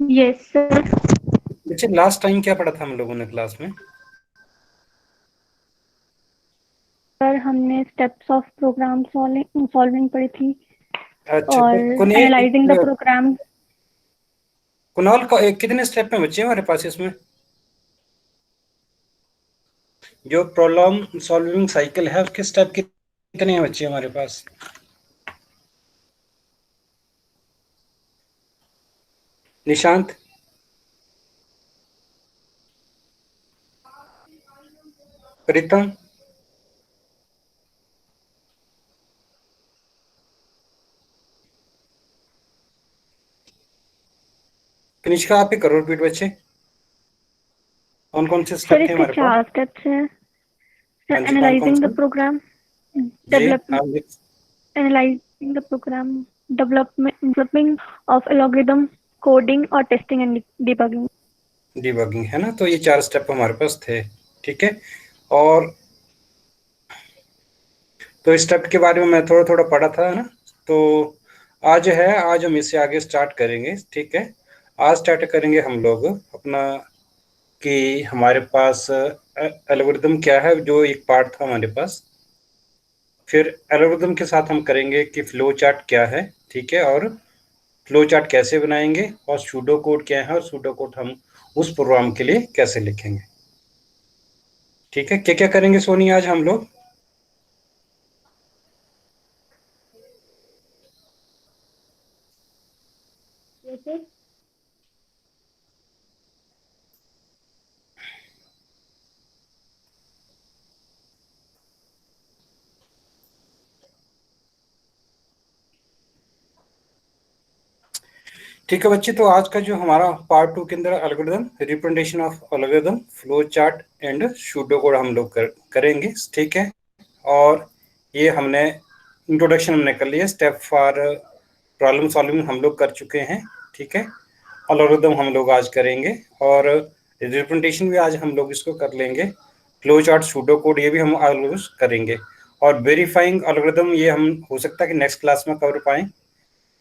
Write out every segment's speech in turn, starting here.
Yes sir. बच्चे last time क्या पढ़ा था हम लोगों ने क्लास में? सर हमने स्टेप्स ऑफ प्रोग्राम सॉल्विंग पढ़ी थी अच्छा, और एनालाइजिंग द प्रोग्राम। कुणाल का कितने स्टेप में बच्चे हमारे पास इसमें? जो प्रॉब्लम सॉल्विंग साइकिल है उसके स्टेप कितने हैं बच्चे हमारे पास? निशांत, प्रीतम, कनिष्का, आप ही करो रिपीट बच्चे। कौन कौन से सर स्टेप थे इसके हमारे पास? 4 स्टेप्स हैं। हाँ सर जी, कौन कौन एनालाइजिंग द से? प्रोग्राम, जी, डेवलप आप analysing the program, developing of algorithm, coding और टेस्टिंग एंड डिबगिंग। डिबगिंग है ना, तो ये 4 स्टेप हमारे पास थे। ठीक है। और तो स्टेप के बारे में मैं थोड़ा थोड़ा पढ़ा था ना। तो आज हम इससे आगे स्टार्ट करेंगे। ठीक है। आज स्टार्ट करेंगे हम लोग अपना कि हमारे पास एल्गोरिदम क्या है, जो एक पार्ट था हमारे पास। फिर एल्गोरिदम के साथ हम करेंगे कि फ्लो चार्ट क्या है। ठीक है। और फ्लो चार्ट कैसे बनाएंगे, और सूडो कोड क्या है, और सूडो कोड हम उस प्रोग्राम के लिए कैसे लिखेंगे। ठीक है। क्या क्या करेंगे सोनी आज हम लोग? ठीक है बच्चे, तो आज का जो हमारा पार्ट 2 के अंदर algorithm, representation of algorithm, flow chart and pseudo code हम लोग करेंगे। ठीक है। और ये हमने इंट्रोडक्शन हमने कर लिया, स्टेप फॉर प्रॉब्लम सॉल्विंग हम लोग कर चुके हैं। ठीक है। एल्गोरिदम हम लोग आज करेंगे, और रिप्रेजेंटेशन भी आज हम लोग इसको कर लेंगे। फ्लो चार्ट, सूडो कोड, ये भी हम आज करेंगे। और वेरीफाइंग एल्गोरिदम ये हम हो सकता है कि नेक्स्ट क्लास में कवर पाएं।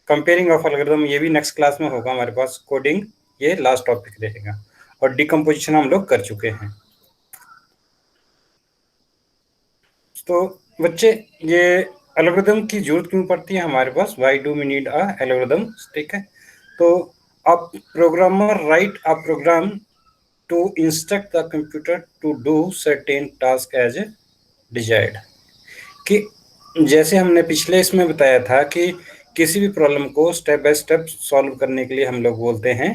कंपेयरिंग ऑफ एल्गोरिदम ये भी नेक्स्ट क्लास में होगा हमारे पास। कोडिंग ये लास्ट टॉपिक रहेगा। और डिकम्पोजिशन हम लोग कर चुके हैं। तो बच्चे, ये एल्गोरिदम की जरूरत क्यों पड़ती है हमारे पास? Why do we need a algorithm? ठीक है। तो अब programmer write a program to instruct the computer to do certain task as desired. कि जैसे हमने पिछले इसमें बताया था कि किसी भी प्रॉब्लम को स्टेप बाय स्टेप सॉल्व करने के लिए हम लोग बोलते हैं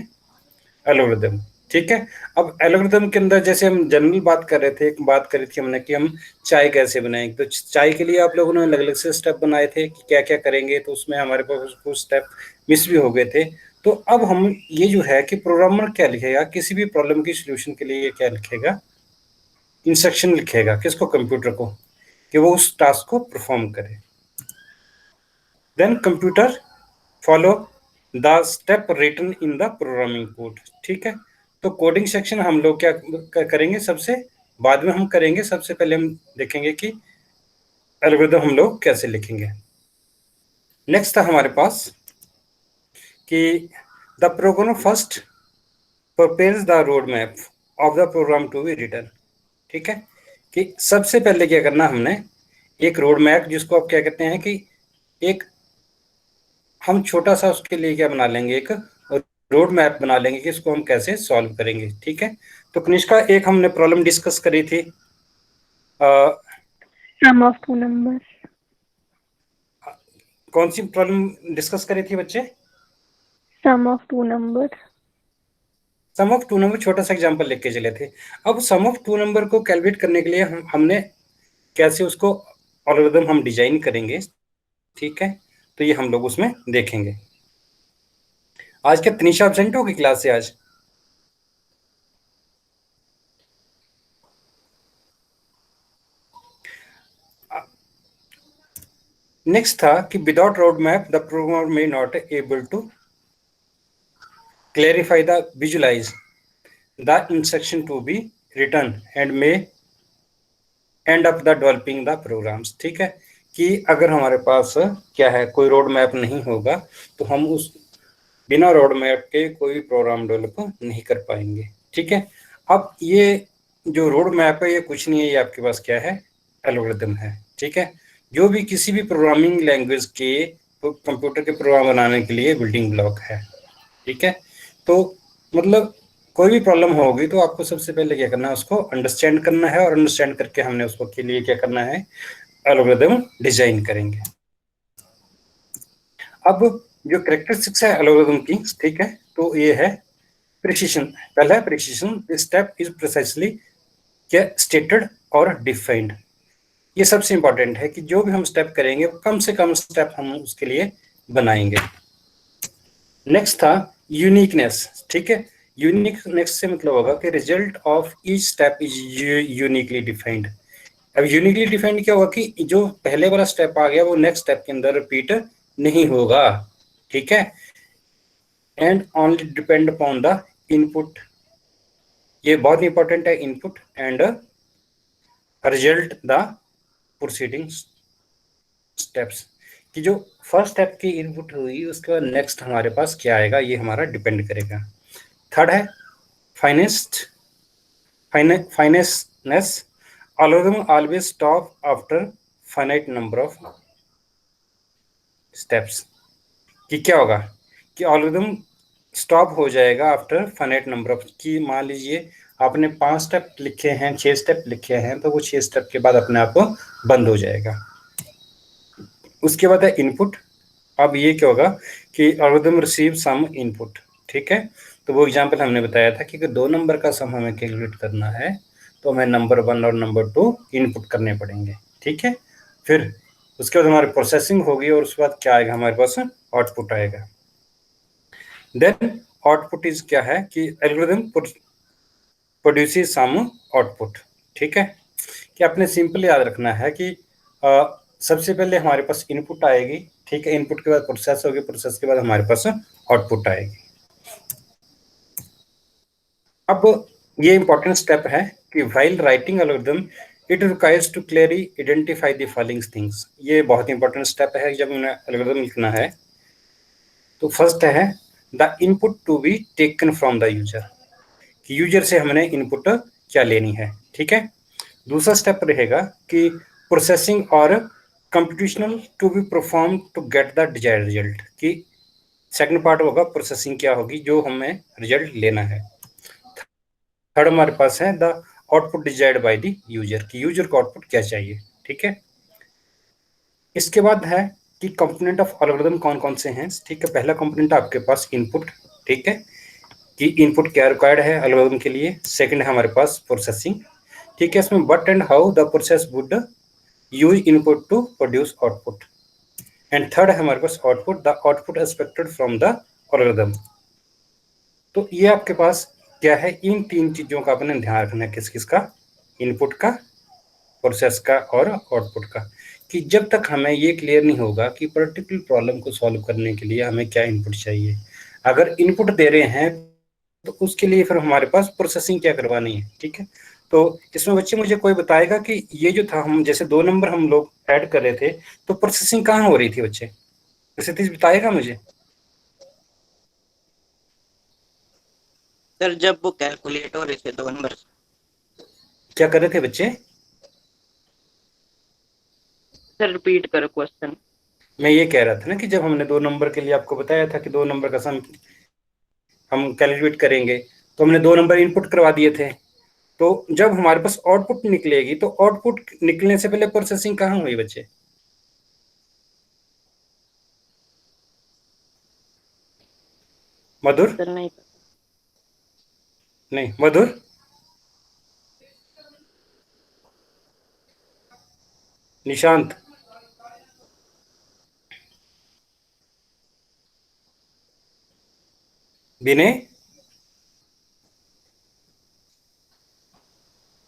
एल्गोरिदम। ठीक है। अब एल्गोरिदम के अंदर जैसे हम जनरल बात कर रहे थे, एक बात करी थी हमने कि हम चाय कैसे बनाएंगे। तो चाय के लिए आप लोगों ने अलग अलग से स्टेप बनाए थे कि क्या क्या करेंगे, तो उसमें हमारे पास कुछ स्टेप मिस भी हो गए थे। तो अब हम ये जो है कि प्रोग्रामर क्या लिखेगा किसी भी प्रॉब्लम की सोल्यूशन के लिए, ये क्या लिखेगा? इंस्ट्रक्शन लिखेगा। किसको? कंप्यूटर को, कि वो उस टास्क को परफॉर्म करे। Then computer follow the step written in the programming code. ठीक है। तो कोडिंग सेक्शन हम लोग क्या करेंगे, सबसे बाद में हम करेंगे। सबसे पहले हम देखेंगे कि एल्गोरिथम हम लोग कैसे लिखेंगे। नेक्स्ट था हमारे पास कि the program first prepares the road map of the program to be written. ठीक है। कि सबसे पहले क्या करना हमने, एक रोड मैप, जिसको आप क्या कहते हैं कि एक, हम छोटा सा उसके लिए क्या बना लेंगे, एक रोड मैप बना लेंगे कि इसको हम कैसे सॉल्व करेंगे। ठीक है। तो कनिष्का, एक हमने प्रॉब्लम डिस्कस करी थी। Sum of two numbers. कौन सी प्रॉब्लम डिस्कस करी थी बच्चे? Sum of two numbers. Sum of two number, छोटा सा एग्जांपल लेके चले थे। अब सम ऑफ टू नंबर को कैलकुलेट करने के लिए हमने कैसे उसको एल्गोरिथम हम डिजाइन करेंगे। ठीक है। तो ये हम लोग उसमें देखेंगे। आज क्या तनीषा एब्सेंट होगी क्लास से आज? नेक्स्ट था कि without road map the programmer may not able to clarify the visualize the instruction to be written and may end up the developing the programs। ठीक है। कि अगर हमारे पास क्या है, कोई रोड मैप नहीं होगा, तो हम उस बिना रोड मैप के कोई प्रोग्राम डेवलप नहीं कर पाएंगे। ठीक है, अब ये जो रोड मैप है ये कुछ नहीं है, ये आपके पास क्या है, एल्गोरिदम है। ठीक है, जो भी किसी भी प्रोग्रामिंग लैंग्वेज के कंप्यूटर के प्रोग्राम बनाने के लिए बिल्डिंग ब्लॉक है। ठीक है, तो मतलब कोई भी प्रॉब्लम होगी तो आपको सबसे पहले क्या करना है, उसको अंडरस्टैंड करना है, और अंडरस्टैंड करके हमने उसको के लिए क्या करना है, एल्गोरिदम डिजाइन करेंगे। अब जो कैरेक्टरिस्टिक्स है एल्गोरिदम की, ठीक है, तो ये है प्रिसिशन। पहला है प्रिसिशन, स्टेप इज प्रिसाइसली क्या स्टेटेड और डिफाइंड। ये सबसे इंपॉर्टेंट है कि जो भी हम स्टेप करेंगे कम से कम स्टेप हम उसके लिए बनाएंगे। नेक्स्ट था यूनिकनेस। ठीक है, यूनिकनेस से मतलब होगा कि result of each step is uniquely defined. अब यूनिकली डिफाइंड क्या होगा कि जो पहले वाला स्टेप आ गया वो नेक्स्ट स्टेप के अंदर रिपीट नहीं होगा। ठीक है, and only depend upon the input. ये बहुत इंपॉर्टेंट है, input and result the proceeding steps, कि जो फर्स्ट स्टेप की इनपुट हुई उसके बाद नेक्स्ट हमारे पास क्या आएगा ये हमारा डिपेंड करेगा। थर्ड है finest फाइनेसनेस। algorithm always stop after finite number of steps। कि क्या होगा कि algorithm स्टॉप हो जाएगा आफ्टर फाइनाइट नंबर ऑफ, कि मान लीजिए आपने 5 स्टेप लिखे हैं, 6 स्टेप लिखे हैं, तो वो 6 स्टेप के बाद अपने आप बंद हो जाएगा। उसके बाद है इनपुट। अब ये क्या होगा कि एल्गोरिथम रिसीव सम इनपुट। ठीक है, तो वो एग्जांपल हमने बताया था कि 2 नंबर का सम हमें कैलकुलेट करना है तो हमें नंबर 1 और नंबर 2 इनपुट करने पड़ेंगे। ठीक है, फिर उसके बाद हमारी प्रोसेसिंग होगी और उसके बाद क्या आएगा, हमारे पास आउटपुट आएगा। देन आउटपुट इज क्या है कि एल्गोरिथम प्रोड्यूसेस सम आउटपुट। ठीक है, कि आपने सिंपल याद रखना है कि सबसे पहले हमारे पास इनपुट आएगी। ठीक है, इनपुट के बाद प्रोसेस होगी, प्रोसेस के बाद हमारे पास आउटपुट आएगी। अब ये इंपॉर्टेंट स्टेप है कि while writing algorithm it requires to clearly identify the following things. ये बहुत इंपॉर्टेंट स्टेप है जब हमें एल्गोरिथम लिखना है। तो फर्स्ट है the input to be taken from the user, कि यूजर से हमने इनपुट क्या लेनी है। ठीक है, दूसरा स्टेप रहेगा कि प्रोसेसिंग और computational to be perform to get the desired result, कि सेकंड पार्ट होगा प्रोसेसिंग क्या होगी जो हमें रिजल्ट लेना है। थर्ड हमारे पास है the output desired bye the user, कि यूजर को आउटपुट क्या चाहिए। ठीक है, इसके बाद है कि कंपोनेंट ऑफ एल्गोरिथम कौन कौन से हैं। ठीक है, पहला कंपोनेंट आपके पास इनपुट। ठीक है, कि इनपुट क्या रिक्वायर्ड है एल्गोरिथम के लिए। सेकंड है हमारे पास प्रोसेसिंग। ठीक है, इसमें what and how the process would use input to produce output. And third है हमारे पास output, the output expected from the algorithm. तो ये आपके पास क्या है, इन 3 चीजों का अपने ध्यान रखना है, किस किस का, इनपुट का, प्रोसेस का और आउटपुट का। कि जब तक हमें ये क्लियर नहीं होगा कि पर्टिकुलर प्रॉब्लम को सॉल्व करने के लिए हमें क्या इनपुट चाहिए, अगर इनपुट दे रहे हैं तो उसके लिए फिर हमारे पास प्रोसेसिंग क्या करवानी है। ठीक है, तो इसमें बच्चे मुझे कोई बताएगा कि ये जो था, हम जैसे 2 नंबर हम लोग ऐड कर रहे थे तो प्रोसेसिंग कहाँ हो रही थी बच्चे, सतीश बताएगा मुझे। सर जब वो कैलकुलेट हो रहे थे 2 नंबर। क्या कर रहे थे बच्चे? सर रिपीट करो क्वेश्चन। मैं ये कह रहा था ना कि जब हमने 2 नंबर के लिए आपको बताया था कि 2 नंबर का सम हम कैलकुलेट करेंगे, तो हमने 2 नंबर इनपुट करवा दिए थे। तो जब हमारे पास आउटपुट निकलेगी तो आउटपुट निकलने से पहले प्रोसेसिंग कहाँ हुई बच्चे? मधुर? सर नहीं पता। नहीं मधुर, निशांत, विनय,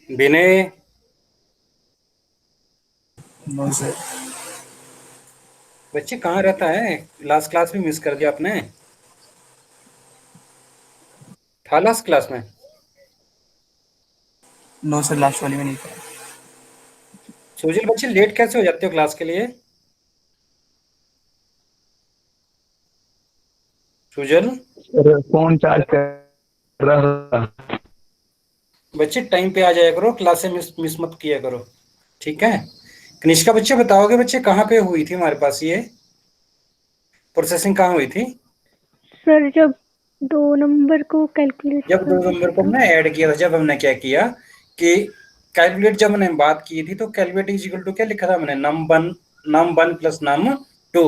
विनय, नो सर। बच्चे कहाँ रहता है? लास्ट क्लास में मिस कर दिया आपने। था लास्ट क्लास में? नो सर, लास्ट वाली में नहीं था। सोजल बच्चे लेट कैसे हो जाते हो क्लास के लिए? सुजल फोन चार्ज कर रहा था। बच्चे टाइम पे आ जाया करो, क्लास से मिस मत किया करो, ठीक है। कनिष्का बच्चे बताओगे बच्चे कहाँ पे हुई थी हमारे पास ये प्रोसेसिंग, कहाँ हुई थी? सर जब 2 नंबर को कैलकुलेट जब 2 नंबर को हमने ऐड किया था, जब हमने क्या किया कि कैलकुलेट, जब मैंने बात की थी तो कैलकुलेट इज इक्वल टू क्या लिखा था मैंने, नम 1 प्लस num 2।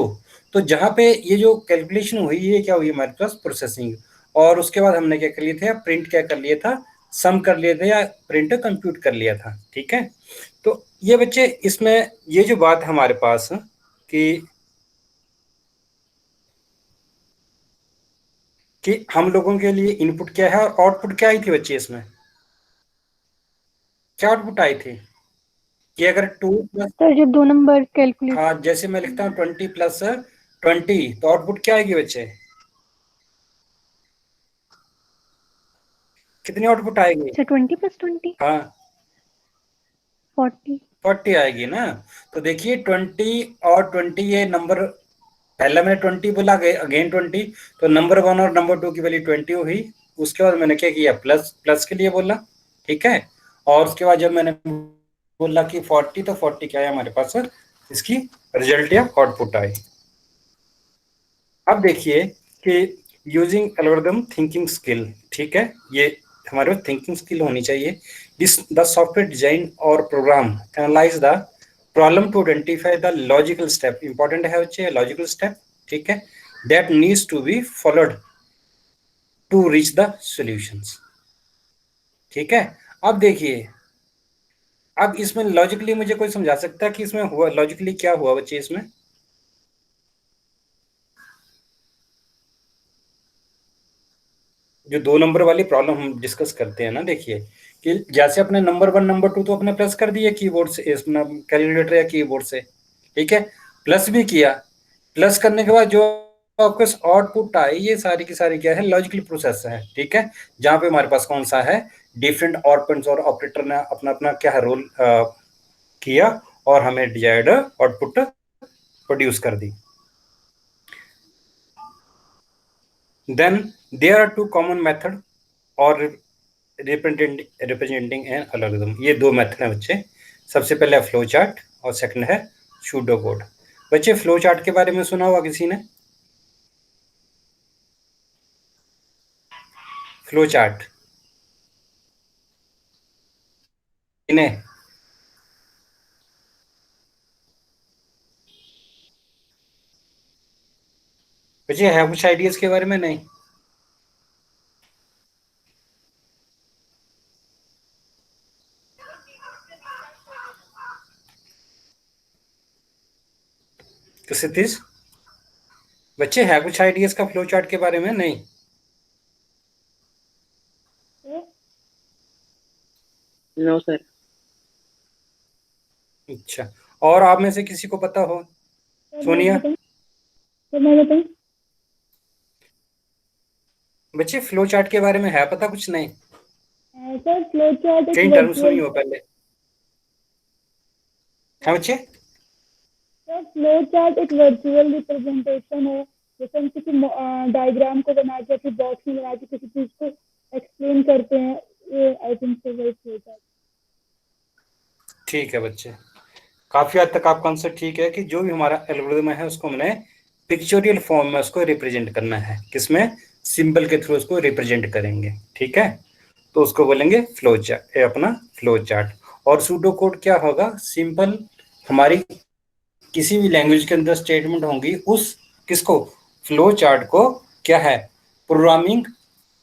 तो जहां पे ये जो कैलकुलेशन हुई ये क्या हुई हमारे पास प्रोसेसिंग, और उसके बाद हमने क्या कर लिया था, प्रिंट क्या कर लिया था, सम कर लिया था, या प्रिंट कंप्यूट कर लिया था, ठीक है। तो ये बच्चे इसमें ये जो बात है हमारे पास कि हम लोगों के लिए इनपुट क्या है और आउटपुट क्या आई थी बच्चे, इसमें क्या आउटपुट आई थी कि अगर 2 प्लस, सर जब 2 नंबर कैलकुलेट, हाँ जैसे मैं लिखता हूँ 20 + 20 तो आउटपुट क्या आएगी बच्चे, कितनी आउटपुट आएगी? सर 20 + 20 हाँ 40। 40 आएगी ना। तो देखिए 20 और 20 ये नंबर, पहला मैंने 20 बोला, अगेन 20, तो नंबर 1 और नंबर 2 की वैल्यू 20 हुई। उसके बाद मैंने क्या किया, प्लस प्लस के लिए बोला, ठीक है। और उसके बाद जब मैंने बोला कि 40, तो 40 क्या है हमारे पास, इसकी रिजल्ट या आउटपुट आई। अब देखिए कि यूजिंग एल्गोरिथम थिंकिंग स्किल, ठीक है, ये हमारे पास थिंकिंग स्किल होनी चाहिए। दिस द सॉफ्टवेयर डिजाइन और program analyse the problem to identify the logical step, important है बच्चे लॉजिकल स्टेप, ठीक है, that needs to be followed to reach the solutions, ठीक है। अब देखिए, अब इसमें लॉजिकली मुझे कोई समझा सकता है कि इसमें हुआ लॉजिकली क्या हुआ बच्चे इसमें? जो 2 नंबर वाली प्रॉब्लम हम डिस्कस करते हैं ना, देखिए कि जैसे अपने नंबर 1 नंबर 2 तो अपने प्लस कर दिए कीबोर्ड से, इसमें कैलकुलेटर या कीबोर्ड से, ठीक है, प्लस भी किया। प्लस करने के बाद जो आपके आउटपुट आई, ये सारी की सारी क्या है, लॉजिकल प्रोसेस है, ठीक है, जहां पे हमारे पास कौन सा है, डिफरेंट ऑपरेंड्स और ऑपरेटर ने अपना अपना क्या है रोल किया और हमें डिजायर्ड आउटपुट प्रोड्यूस कर दी। Then there are 2 common method और रिप्रेजेंटिंग एन एल्गोरिथम, ये 2 मेथड हैं बच्चे। सबसे पहले फ्लो चार्ट और सेकंड है सूडो कोड। बच्चे फ्लो चार्ट के बारे में सुना होगा किसी ने? फ्लो चार्ट इन्हें, बच्चे है कुछ आइडियाज के बारे में? नहीं, तो सतीश बच्चे है कुछ आइडियाज का फ्लो चार्ट के बारे में? नहीं, नो सर। अच्छा, और आप में से किसी को पता हो? सोनिया बच्चे फ्लो चार्ट के बारे में है पता कुछ? नहीं सर फ्लो चार्ट कई टर्म सुनी हो पहले, है बच्चे? फ्लो चार्ट एक वर्चुअल रिप्रेजेंटेशन है, जैसे हम किसी डायग्राम को बना के फिर बॉक्स में बना के किसी चीज को एक्सप्लेन करते हैं, ये आई थिंक सो वही फ्लो चार्ट। ठीक है बच्चे, काफी हद तक आपका आंसर ठीक है कि जो भी हमारा एल्गोरिथम है उसको हमने पिक्चोरियल फॉर्म में उसको रिप्रेजेंट करना है, किसमें, सिंबल के थ्रू उसको रिप्रेजेंट करेंगे, ठीक है, तो उसको बोलेंगे फ्लो चार्ट, अपना फ्लो चार्ट। और सूडो कोड क्या होगा, सिंपल हमारी किसी भी लैंग्वेज के अंदर स्टेटमेंट होंगी, उस किसको, फ्लो चार्ट को क्या है, प्रोग्रामिंग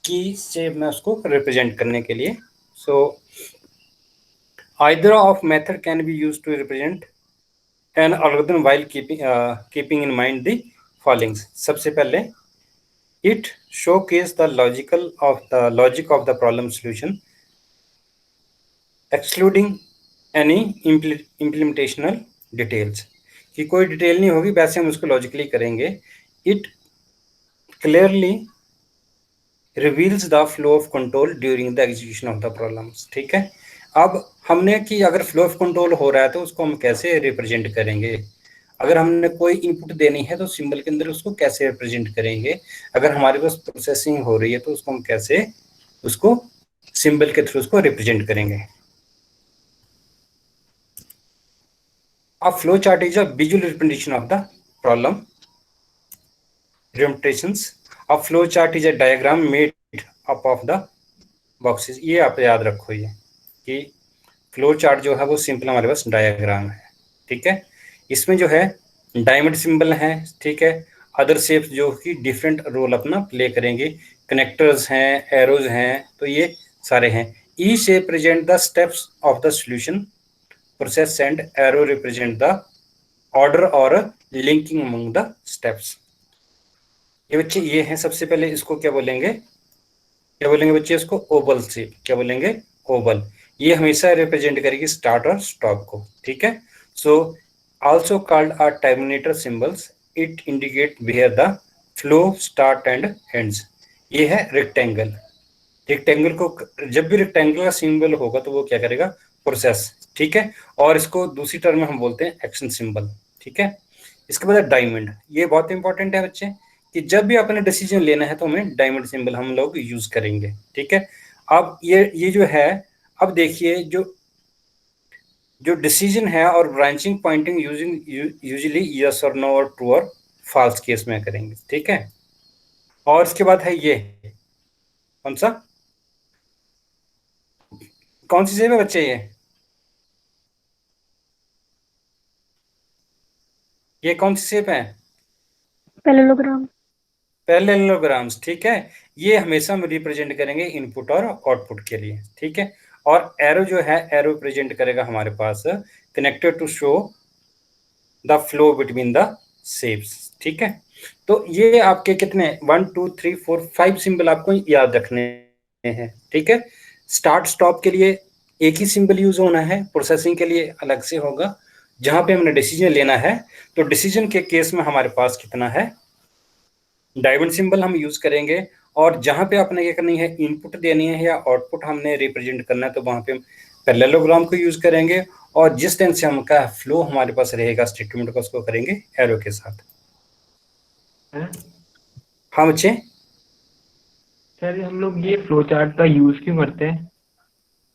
की से में उसको रिप्रेजेंट करने के लिए। सो either of method can be used to represent an algorithm while keeping in mind the following. सबसे पहले it showcase the logic of the problem solution excluding any implementational details, कि कोई डिटेल नहीं होगी, वैसे हम उसको लॉजिकली करेंगे। it clearly reveals the flow of control during the execution of the problems, ठीक है। अब हमने कि अगर फ्लो ऑफ कंट्रोल हो रहा है तो उसको हम कैसे रिप्रेजेंट करेंगे। अगर हमने कोई इनपुट देनी है तो सिंबल के अंदर उसको कैसे रिप्रेजेंट करेंगे, अगर हमारे पास प्रोसेसिंग हो रही है तो उसको हम कैसे उसको सिंबल के थ्रू उसको रिप्रेजेंट करेंगे। A flow chart is a visual representation of the problem. Representations. A flow chart is a diagram made up of the boxes. ये आप याद रखो ये कि फ्लो चार्ट जो है वो सिंपल हमारे पास डायग्राम है, ठीक है। इसमें जो है डायमंड सिंबल है, ठीक है, अदर शेप्स जो कि डिफरेंट रोल अपना प्ले करेंगे, कनेक्टर्स हैं, एरोज हैं, तो ये सारे हैं। ई shape represent the steps of the solution process and arrow represent the order or linking among the steps। ये बच्चे ये हैं, सबसे पहले इसको क्या बोलेंगे, क्या बोलेंगे बच्चे इसको ओवल से, क्या बोलेंगे ओवल। ये हमेशा रिप्रेजेंट करेगी स्टार्ट और स्टॉप को, ठीक है। So also called are terminator symbols, it indicate where the flow start and ends. ये है रेक्टेंगल, रेक्टेंगल को जब भी रेक्टेंगल का सिंबल होगा तो वो क्या करेगा, प्रोसेस, ठीक है। और इसको दूसरी टर्म में हम बोलते हैं एक्शन सिंबल, ठीक है। इसके बाद डायमंड, ये बहुत इंपॉर्टेंट है बच्चे कि जब भी अपने डिसीजन लेना है तो हमें डायमंड सिंबल हम लोग यूज करेंगे, ठीक है। अब ये जो है, अब देखिए जो डिसीजन है और branching pointing using usually yes और नो और ट्रू और फॉल्स केस में करेंगे, ठीक है। और इसके बाद है ये कौन सा, कौन सी शेप है बच्चे, ये कौन सी शेप है, पैरेललोग्राम, पैरेललोग्राम्स, ठीक है। ये हमेशा हम रिप्रेजेंट करेंगे इनपुट और आउटपुट के लिए, ठीक है। और एरो जो है, एरो प्रेजेंट करेगा हमारे पास connected to show the flow between the shapes, ठीक है। तो ये आपके कितने 1 2 3 4 5 सिंबल आपको याद रखने हैं, ठीक है। स्टार्ट स्टॉप के लिए एक ही सिंबल यूज होना है, प्रोसेसिंग के लिए अलग से होगा। जहां पे हमने डिसीजन लेना है तो डिसीजन के केस में हमारे पास कितना है, डायमंड सिंबल हम यूज करेंगे। और जहां पे आपने क्या करनी है, इनपुट देनी है या आउटपुट हमने रिप्रेजेंट करना है, तो वहां पे हम पैरेललोग्राम को यूज करेंगे। और जिस टाइम से हमका फ्लो हमारे पास रहेगा स्टेटमेंट का, उसको करेंगे एरो के साथ। हाँ बच्चे, सर हम लोग ये फ्लो चार्ट का यूज क्यों करते हैं?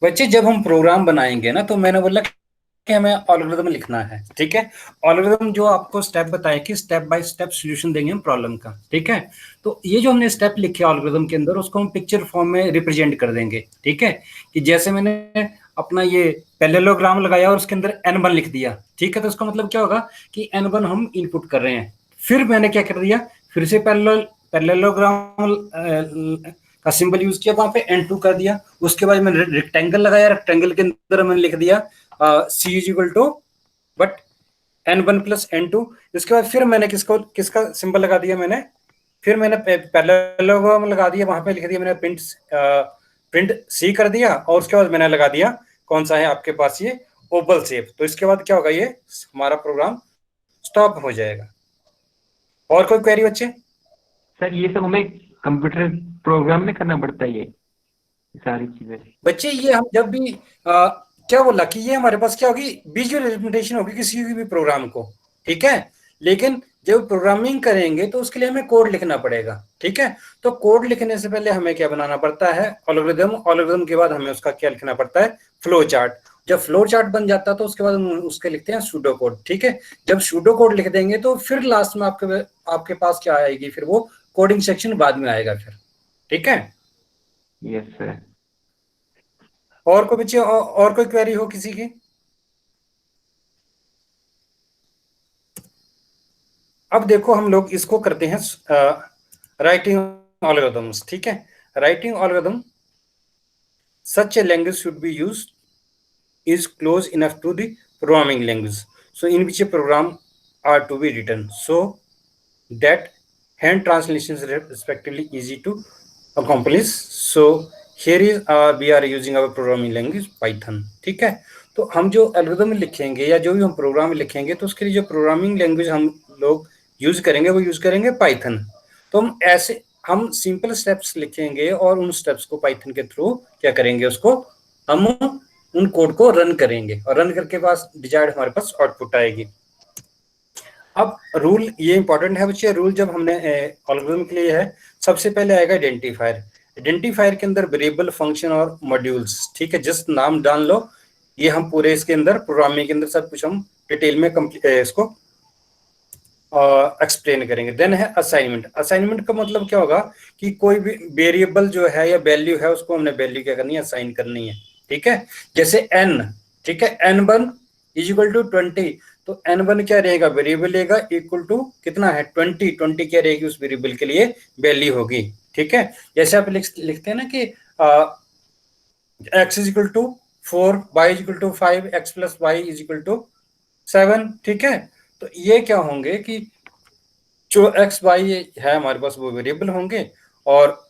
बच्चे जब हम प्रोग्राम बनाएंगे ना, तो मैंने बोला कि हमें एल्गोरिथम लिखना है, ठीक है। एल्गोरिथम जो आपको स्टेप बताए कि स्टेप बाय स्टेप सॉल्यूशन देंगे हम प्रॉब्लम का, ठीक है। तो ये जो हमने स्टेप लिखे एल्गोरिथम के अंदर, उसको हम पिक्चर फॉर्म में रिप्रेजेंट कर देंगे, ठीक है। कि जैसे मैंने अपना ये पैरेललोग्राम लगाया और उसके अंदर n1 लिख दिया, ठीक है। तो उसका मतलब क्या होगा कि n1 हम इनपुट कर रहे हैं। फिर मैंने क्या कर दिया, फिर से पैरेललोग्राम का सिंबल यूज किया, वहां पे n2 कर दिया। उसके बाद मैंने रेक्टेंगल लगाया, रेक्टेंगल के अंदर मैंने लिख दिया C is equal to but n1 plus n2। इसके बाद फिर मैंने किसका सिंबल लगा दिया, मैंने फिर मैंने पैरेललोग्राम लगा दिया, वहां पे लिख दिया मैंने प्रिंट C कर दिया। और उसके बाद मैंने लगा दिया कौन सा है आपके पास, ये ओवल शेप। तो इसके बाद क्या होगा, ये हमारा प्रोग्राम स्टॉप हो जाएगा। और कोई क्वेरी बच्चे? सर ये सब हमें कंप्यूटर प्रोग्राम में करना पड़ता है ये सारी चीजें? बच्चे ये हम जब भी क्या बोला कि ये हमारे पास क्या होगी, विजुअल रिप्रेजेंटेशन होगी किसी भी प्रोग्राम को, ठीक है। लेकिन जब प्रोग्रामिंग करेंगे तो उसके लिए हमें कोड लिखना पड़ेगा, ठीक है। तो कोड लिखने से पहले हमें क्या बनाना पड़ता है, एल्गोरिथम के बाद हमें उसका क्या लिखना पड़ता है, फ्लो चार्ट। जब फ्लो चार्ट बन जाता है तो उसके बाद हम उसके लिखते हैं सूडो कोड, ठीक है। जब सूडो कोड लिख देंगे तो फिर लास्ट में आपके पास क्या आएगी, फिर वो कोडिंग सेक्शन बाद में आएगा फिर, ठीक है। Yes sir. और कोई बच्चे और कोई क्वेरी हो किसी की? अब देखो हम लोग इसको करते हैं राइटिंग एल्गोरिथम्स, ठीक है। Writing algorithm such a language should be used is close enough to the programming language, so in which a program are to be written, so that hand translations respectively easy to accomplish. So here is we are using our programming language Python, ठीक है। तो हम जो algorithm लिखेंगे या जो भी हम प्रोग्राम लिखेंगे, तो उसके लिए जो प्रोग्रामिंग लैंग्वेज हम लोग यूज करेंगे वो यूज करेंगे पाइथन। तो हम सिंपल स्टेप्स लिखेंगे और उन स्टेप्स को पाइथन के थ्रू क्या करेंगे, उसको हम उन कोड को रन करेंगे और रन करके पास डिजायर्ड हमारे पास आउटपुट आएगी। अब रूल ये इंपॉर्टेंट है बच्चे, रूल जब हमने एल्गोरिथम के लिए है, सबसे पहले आएगा आइडेंटिफायर। आइडेंटिफायर के अंदर वेरिएबल, फंक्शन और मॉड्यूल्स, ठीक है, जस्ट नाम डाल लो। ये हम पूरे इसके अंदर प्रोग्रामिंग के अंदर सब कुछ हम डिटेल में इसको एक्सप्लेन करेंगे। देन है असाइनमेंट। असाइनमेंट का मतलब क्या होगा कि कोई भी वेरिएबल जो है या वैल्यू है उसको हमने वैल्यू क्या करनी है, असाइन करनी है, ठीक है। जैसे n, ठीक है, n1 इज इक्वल टू 20, तो n1 क्या रहेगा, वेरिएबल रहेगा, इक्वल टू कितना है 20, 20 क्या रहेगी उस वेरिएबल के लिए वैल्यू होगी, ठीक है। जैसे आप लिखते हैं ना कि x is equal to 4, y is equal to 5, x plus y is equal to 7, ठीक है। तो ये क्या होंगे कि जो एक्स वाई है हमारे पास वो वेरिएबल होंगे, और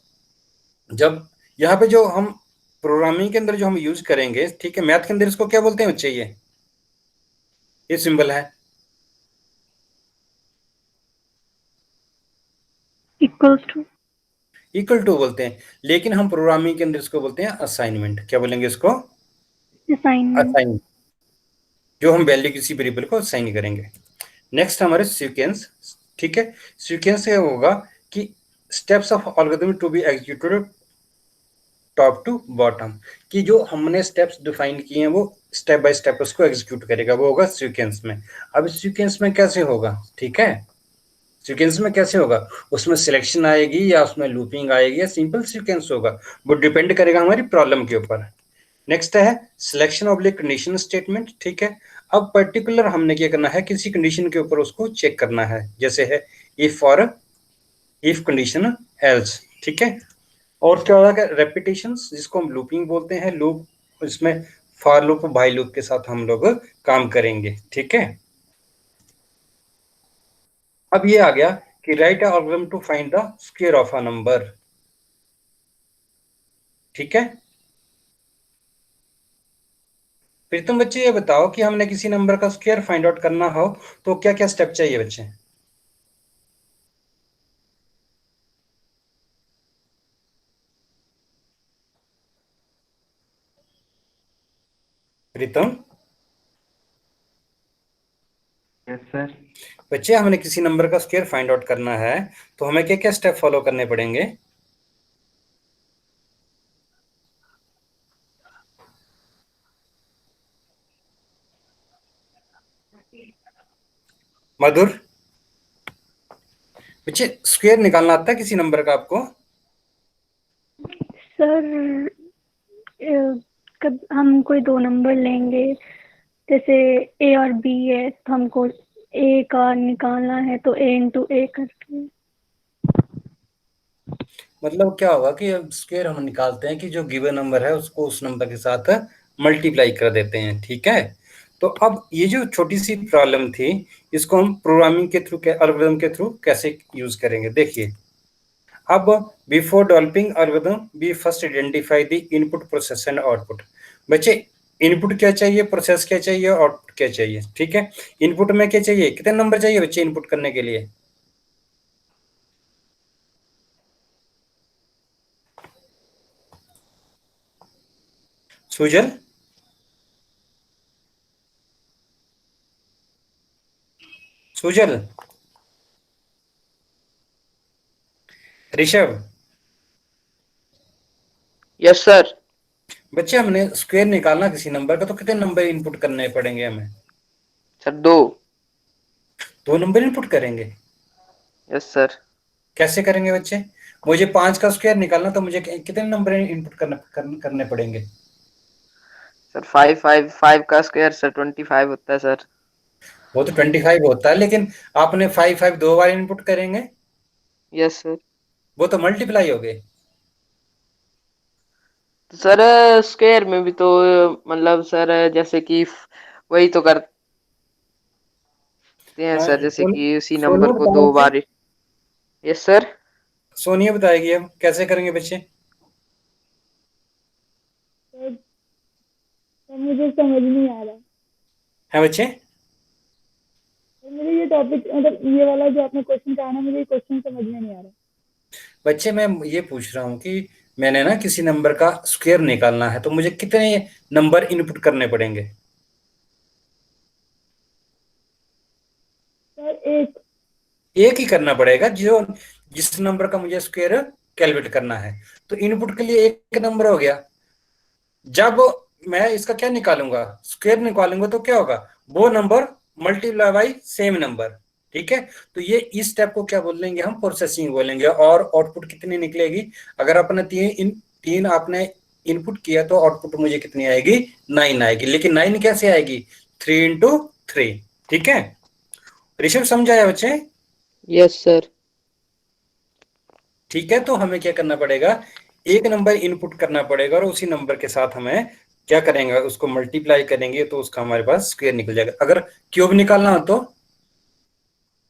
जब यहाँ पे जो हम प्रोग्रामिंग के अंदर जो हम यूज करेंगे, ठीक है, मैथ के अंदर इसको क्या बोलते हैं बच्चे, ये सिंबल है इक्वल टू बोलते हैं, लेकिन हम प्रोग्रामिंग के अंदर इसको बोलते हैं असाइनमेंट। क्या बोलेंगे इसको, असाइन, जो हम वैल्यू किसी वेरिएबल को असाइन करेंगे। नेक्स्ट हमारे सीक्वेंस, ठीक है। सीक्वेंस से होगा कि steps of algorithm to be executed top to bottom, कि जो हमने स्टेप्स डिफाइन किए हैं वो स्टेप बाय स्टेप उसको एग्जीक्यूट करेगा, वो होगा सीक्वेंस में। अब इस सीक्वेंस में कैसे होगा, ठीक है, सीक्वेंस में कैसे होगा, उसमें सिलेक्शन आएगी या उसमें लूपिंग आएगी या सिंपल सीक्वेंस होगा, वो डिपेंड करेगा हमारी प्रॉब्लम के ऊपर। नेक्स्ट है सिलेक्शन ऑब्लिक कंडीशन स्टेटमेंट, ठीक है। अब पर्टिकुलर हमने क्या करना है, किसी कंडीशन के ऊपर उसको चेक करना है, जैसे है if for if condition else, ठीक है। और क्या होगा, रेपिटेशंस, जिसको हम लूपिंग बोलते हैं, लूप, इसमें फॉर लूप, बाय लूप के साथ हम लोग काम करेंगे, ठीक है। अब ये आ गया कि write algorithm to find the square of a number, ठीक है। फिर तुम बच्चे ये बताओ कि हमने किसी नंबर का स्क्वायर फाइंड आउट करना हो तो क्या क्या स्टेप चाहिए बच्चे। प्रीतम, यस सर। बच्चे हमने किसी नंबर का स्क्वायर फाइंड आउट करना है तो हमें क्या क्या स्टेप फॉलो करने पड़ेंगे। मधुर, बच्चे स्क्वायर निकालना आता है किसी नंबर का आपको। सर कब हम कोई दो नंबर लेंगे, जैसे ए और बी है, तो हमको ए का निकालना है तो ए इंटू ए करके। मतलब क्या होगा कि स्क्वायर हम निकालते हैं कि जो गिवन नंबर है उसको उस नंबर के साथ मल्टीप्लाई कर देते हैं, ठीक है। तो अब ये जो छोटी सी प्रॉब्लम थी, इसको हम प्रोग्रामिंग के थ्रू, एल्गोरिथम के थ्रू कैसे यूज करेंगे, देखिए। अब before developing algorithm we first identify the input, process and output. बच्चे इनपुट क्या चाहिए, प्रोसेस क्या चाहिए, आउटपुट क्या चाहिए, ठीक है। इनपुट में क्या चाहिए, कितने नंबर चाहिए बच्चे इनपुट करने के लिए। Sujal, Sujal, Rishabh, yes sir. बच्चे हमने स्क्वायर निकालना किसी नंबर का तो कितने नंबर इनपुट करने पड़ेंगे हमें। सर दो। दो नंबर इनपुट करेंगे। Yes sir. कैसे करेंगे बच्चे, मुझे 5 का स्क्वायर निकालना तो मुझे कितने नंबर इनपुट करने पड़ेंगे। सर 5 का स्क्वायर सर 25 होता है सर। वो तो 25 होता है, लेकिन आपने 5 दो बार इनपुट करेंगे, यस सर। वो तो मल्टीप्लाई हो गए। तो सर स्क्वायर में भी तो मतलब सर जैसे कि वही तो करते हैं सर, जैसे कि उसी नंबर सोनिया को दो बताएगी, बार। Yes sir. सोनिया बताएगी अब कैसे करेंगे बच्चे। तो मुझे समझ नहीं आ रहा है बच्चे, तो मुझे ये टॉपिक, मतलब ये वाला जो आपने क्वेश्चन कहा ना, मुझे ये क्वेश्चन समझ में नहीं आ रहा। बच्चे मैं ये पूछ रहा हूँ कि मैंने ना किसी नंबर का स्क्वायर निकालना है तो मुझे कितने नंबर इनपुट करने पड़ेंगे। सर एक एक ही करना पड़ेगा जो जिस नंबर का मुझे स्क्वायर कैलकुलेट करना है। तो इनपुट के लिए एक नंबर हो गया। जब मैं इसका क्या निकालूंगा, स्क्वायर निकालूंगा, तो क्या होगा, वो number multiply by same number. ठीक है, तो ये इस स्टेप को क्या बोलेंगे हम, प्रोसेसिंग बोलेंगे। और आउटपुट कितनी निकलेगी, अगर अपने तीन आपने इनपुट किया तो आउटपुट मुझे कितनी आएगी, 9 आएगी। लेकिन 9 कैसे आएगी, 3 into 3। ठीक है, ऋषभ समझाया बच्चे? Yes sir. ठीक है, तो हमें क्या करना पड़ेगा, एक नंबर इनपुट करना पड़ेगा और उसी नंबर के साथ हमें क्या करेंगे, उसको मल्टीप्लाई करेंगे तो उसका हमारे पास स्क्वायर निकल जाएगा। अगर क्यूब निकालना हो तो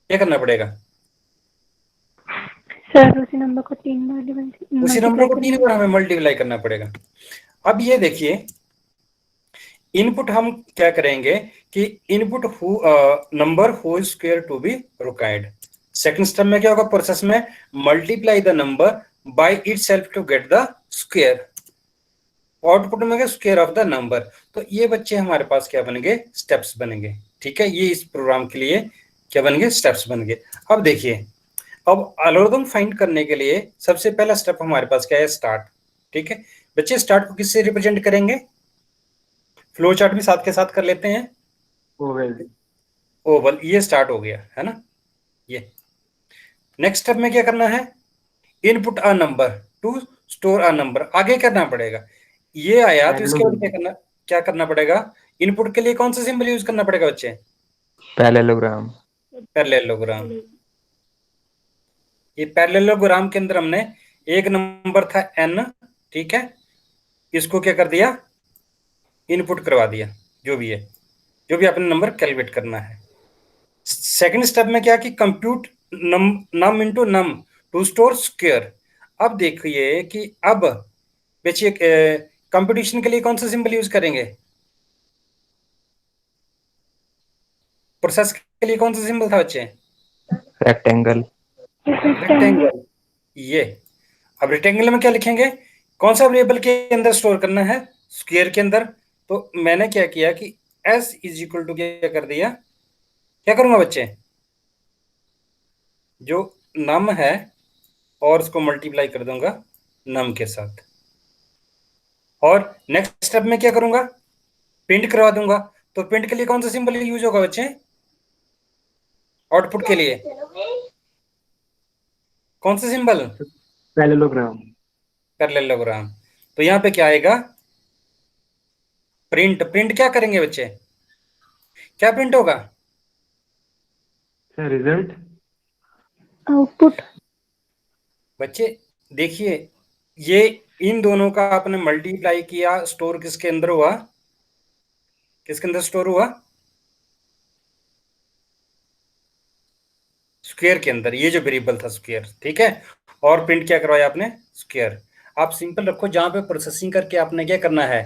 क्या करना पड़ेगा, सर उसी नंबर को 3 बार उसी नंबर मल्टीप्लाई को 3 करेंगे। बार हमें मल्टीप्लाई करना पड़ेगा। अब ये देखिए, इनपुट हम क्या करेंगे कि input number whole square to be required. Second step में क्या होगा, प्रोसेस में multiply the number by itself to get the square. Output में स्क्वायर ऑफ द नंबर। तो ये बच्चे हमारे पास क्या बनेंगे, स्टेप्स बनेंगे। ठीक है, ये इस प्रोग्राम के लिए क्या बन गए, स्टेप्स बन गए। अब देखिए, अब एल्गोरिथम फाइंड करने के लिए सबसे पहला स्टेप हमारे पास क्या है, स्टार्ट। ठीक है बच्चे, स्टार्ट को किससे रिप्रेजेंट करेंगे, फ्लो चार्ट भी साथ के साथ कर लेते हैं। ओवल। ओवल, ये स्टार्ट हो गया है ना। ये नेक्स्ट स्टेप में क्या करना है, input a number two store a number, आगे करना पड़ेगा। ये आया तो इसके बाद क्या करना पड़ेगा, इनपुट के लिए कौन सा सिंबल यूज करना पड़ेगा बच्चे, पैरेललोग्राम। पैरेललोग्राम। ये पैरेललोग्राम के अंदर हमने एक नंबर था n, ठीक है, इसको क्या कर दिया, इनपुट करवा दिया, जो भी है, जो भी आपने नंबर कैलकुलेट करना है। सेकंड स्टेप में क्या कि compute num into num to store square. अब देखिए कि अब बच्चे कंपटीशन के लिए कौन सा सिंबल यूज करेंगे, प्रोसेस के लिए कौन सा सिंबल था बच्चे, रेक्टेंगल। रेक्टेंगल। ये अब रेक्टेंगल में क्या लिखेंगे, कौन सा वेरिएबल के अंदर स्टोर करना है, स्क्वायर के अंदर। तो मैंने क्या किया कि s इज इक्वल टू क्या कर दिया, क्या करूंगा बच्चे, जो नम है और उसको मल्टीप्लाई कर दूंगा नम के साथ। और नेक्स्ट स्टेप में क्या करूंगा, प्रिंट करवा दूंगा। तो प्रिंट के लिए कौन सा सिंबल यूज होगा बच्चे, आउटपुट के लिए कौन सा सिंबल, पैरेललोग्राम। पैरेललोग्राम। तो यहाँ पे क्या आएगा, प्रिंट। प्रिंट क्या करेंगे बच्चे, क्या प्रिंट होगा, सर रिजल्ट। आउटपुट। बच्चे देखिए, ये इन दोनों का आपने मल्टीप्लाई किया, स्टोर किसके अंदर हुआ, किसके अंदर स्टोर हुआ, स्क्वायर के अंदर। ये जो वेरिएबल था स्क्वायर, ठीक है, और प्रिंट क्या करवाया आपने, स्क्वायर। आप सिंपल रखो, जहां पे प्रोसेसिंग करके आपने क्या करना है,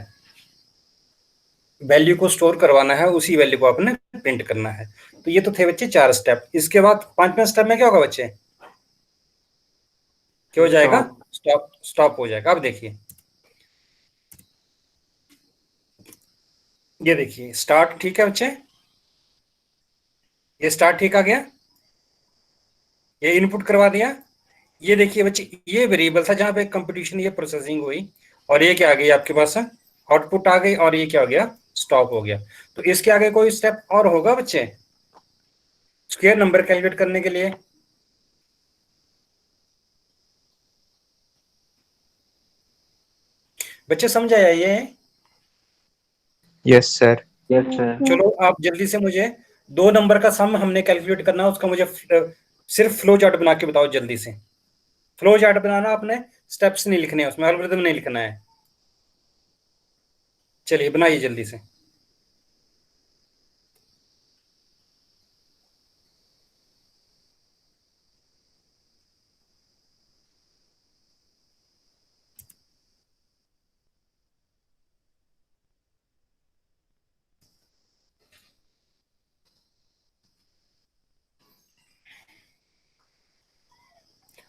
वैल्यू को स्टोर करवाना है, उसी वैल्यू को आपने प्रिंट करना है। तो ये तो थे बच्चे 4 स्टेप। इसके बाद 5वें स्टेप में क्या होगा बच्चे, क्या हो जाएगा, स्टॉप। स्टॉप हो जाएगा। अब देखिए, ये देखिए स्टार्ट, ठीक है बच्चे, ये स्टार्ट ठीक आ गया, ये इनपुट करवा दिया। ये देखिए बच्चे, ये वेरिएबल था जहां पे कंप्यूटेशन, ये प्रोसेसिंग हुई, और ये क्या आ गई आपके पास, आउटपुट आ गई, और ये क्या हो गया, स्टॉप हो गया। तो इसके आगे कोई स्टेप और होगा बच्चे, स्क्वायर नंबर कैलकुलेट करने के लिए, बच्चे समझ आया ये, यस सर। Yes sir. चलो आप जल्दी से मुझे 2 नंबर का सम हमने कैलकुलेट करना है, उसका मुझे सिर्फ फ्लो चार्ट बना के बताओ जल्दी से। फ्लो चार्ट बनाना, आपने स्टेप्स नहीं लिखने हैं उसमें, एल्गोरिथम नहीं लिखना है। चलिए बनाइए जल्दी से।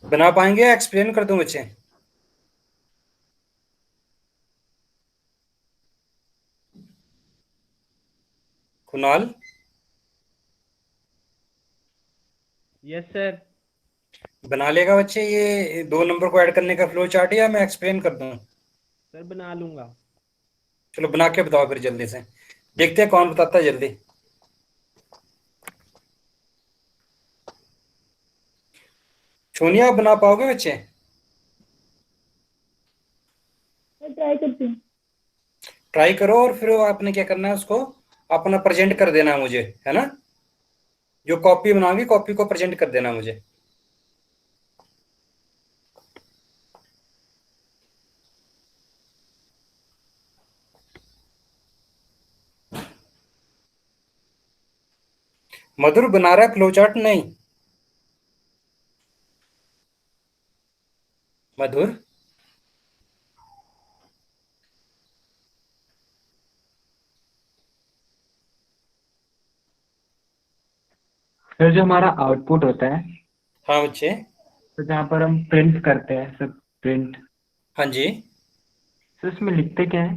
बना पाएंगे या एक्सप्लेन कर दूं बच्चे, कुणाल? Yes sir. बना लेगा बच्चे ये 2 नंबर को ऐड करने का फ्लो चार्ट, या मैं एक्सप्लेन कर दूं? सर बना लूंगा। चलो बना के बताओ फिर जल्दी से, देखते हैं कौन बताता है जल्दी। सोनिया आप बना पाओगे बच्चे? मैं ट्राई करती हूँ। ट्राई करो, और फिर आपने क्या करना है, उसको अपना प्रेजेंट कर देना है मुझे, है ना? जो कॉपी बनाओगी कॉपी को प्रेजेंट कर देना मुझे। मधुर बना रहा है फ्लो चार्ट? नहीं मधुर। सर जो हमारा आउटपुट होता है, हाँ बच्चे। तो जहाँ पर हम प्रिंट करते हैं सर, प्रिंट, हाँ जी तो उसमें लिखते क्या है?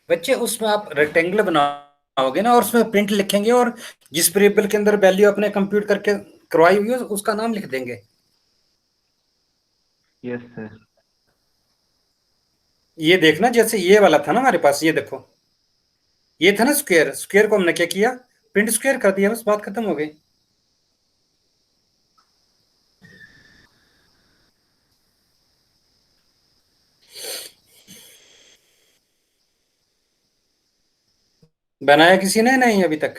बच्चे, उसमें आप रेक्टेंगल बनाओगे ना, और उसमें प्रिंट लिखेंगे, और जिस वेरिएबल के अंदर वैल्यू अपने कंप्यूट करके करवाई हुई है उसका नाम लिख देंगे। Yes sir. ये देखना, जैसे ये वाला था ना हमारे पास, ये देखो, ये था ना स्क्वायर, स्क्वायर को हमने क्या किया, प्रिंट स्क्वायर कर दिया, बस बात खत्म हो गई। बनाया किसी ने? नहीं अभी तक।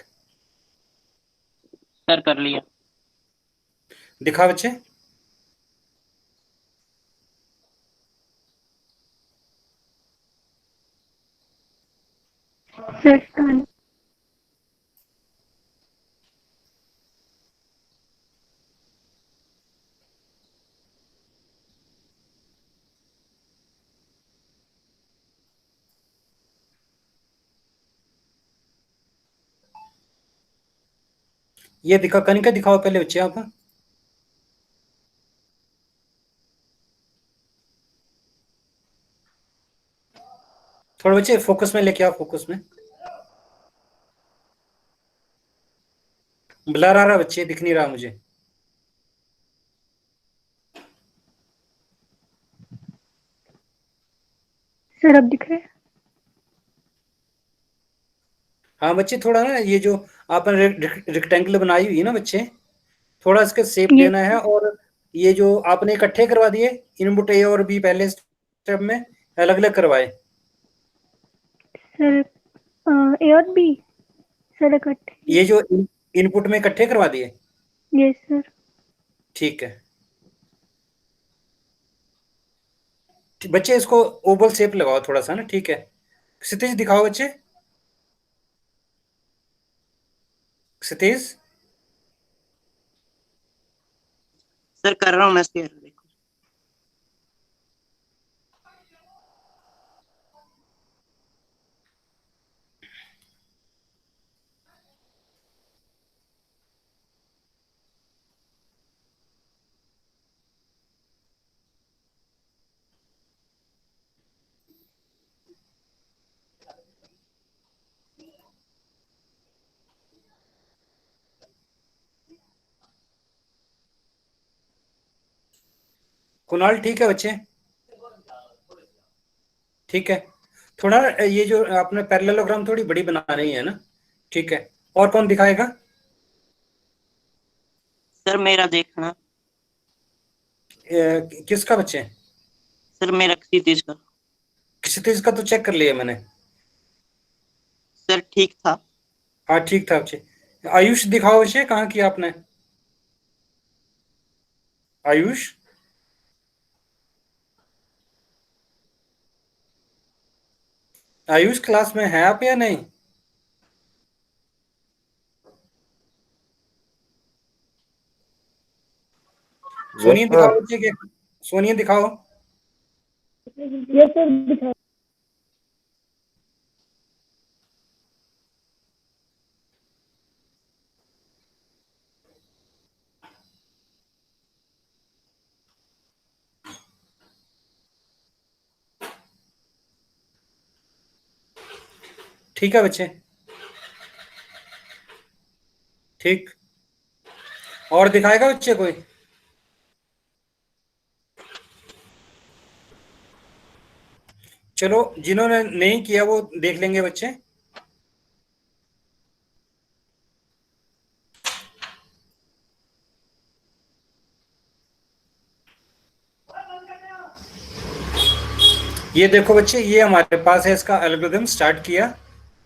सर कर लिया। दिखा बच्चे। Sir scan. ये दिखा, कनिका दिखाओ पहले बच्चे आप। थोड़ा बच्चे फोकस में लेके आओ, फोकस में। ब्लर आ रहा बच्चे, दिख नहीं रहा मुझे। सर अब दिख रहे हैं? हाँ बच्चे, थोड़ा ना ये जो आपने रेक्टेंगल बनाई हुई है ना बच्चे, थोड़ा इसके शेप ये देना है। और ये जो आपने इकट्ठे करवा दिए इनपुट ए और बी, पहले स्टेप में अलग अलग करवाए। सर ए और बी सर इकट्ठे। ये जो इनपुट में इकट्ठे करवा दिए। Yes sir. ठीक है बच्चे, इसको ओवल शेप लगाओ थोड़ा सा ना, ठीक है? क्षितिज दिखाओ बच्चे, क्षितिज। सर कर रहा हूँ मैं शेयर, देखो। कुणाल ठीक है बच्चे? ठीक है। थोड़ा ये जो आपने पैरेललोग्राम थोड़ी बड़ी बना रही है ना, ठीक है। और कौन दिखाएगा? सर मेरा देखना। किसका बच्चे? सर मेरा क्षितिज का। क्षितिज का तो चेक कर लिया मैंने। सर ठीक था। हाँ ठीक था बच्चे। आयुष दिखाओ बच्चे, कहाँ किया आपने? आयुष। आयुष क्लास में है आप या नहीं? Yes Sonia sir. दिखाओ बच्चे के, सोनिया दिखाओ। यस सर दिखाओ। ठीक है बच्चे, ठीक। और दिखाएगा बच्चे कोई? चलो जिन्होंने नहीं किया वो देख लेंगे बच्चे। ये देखो बच्चे, ये हमारे पास है, इसका एल्गोरिथम स्टार्ट किया,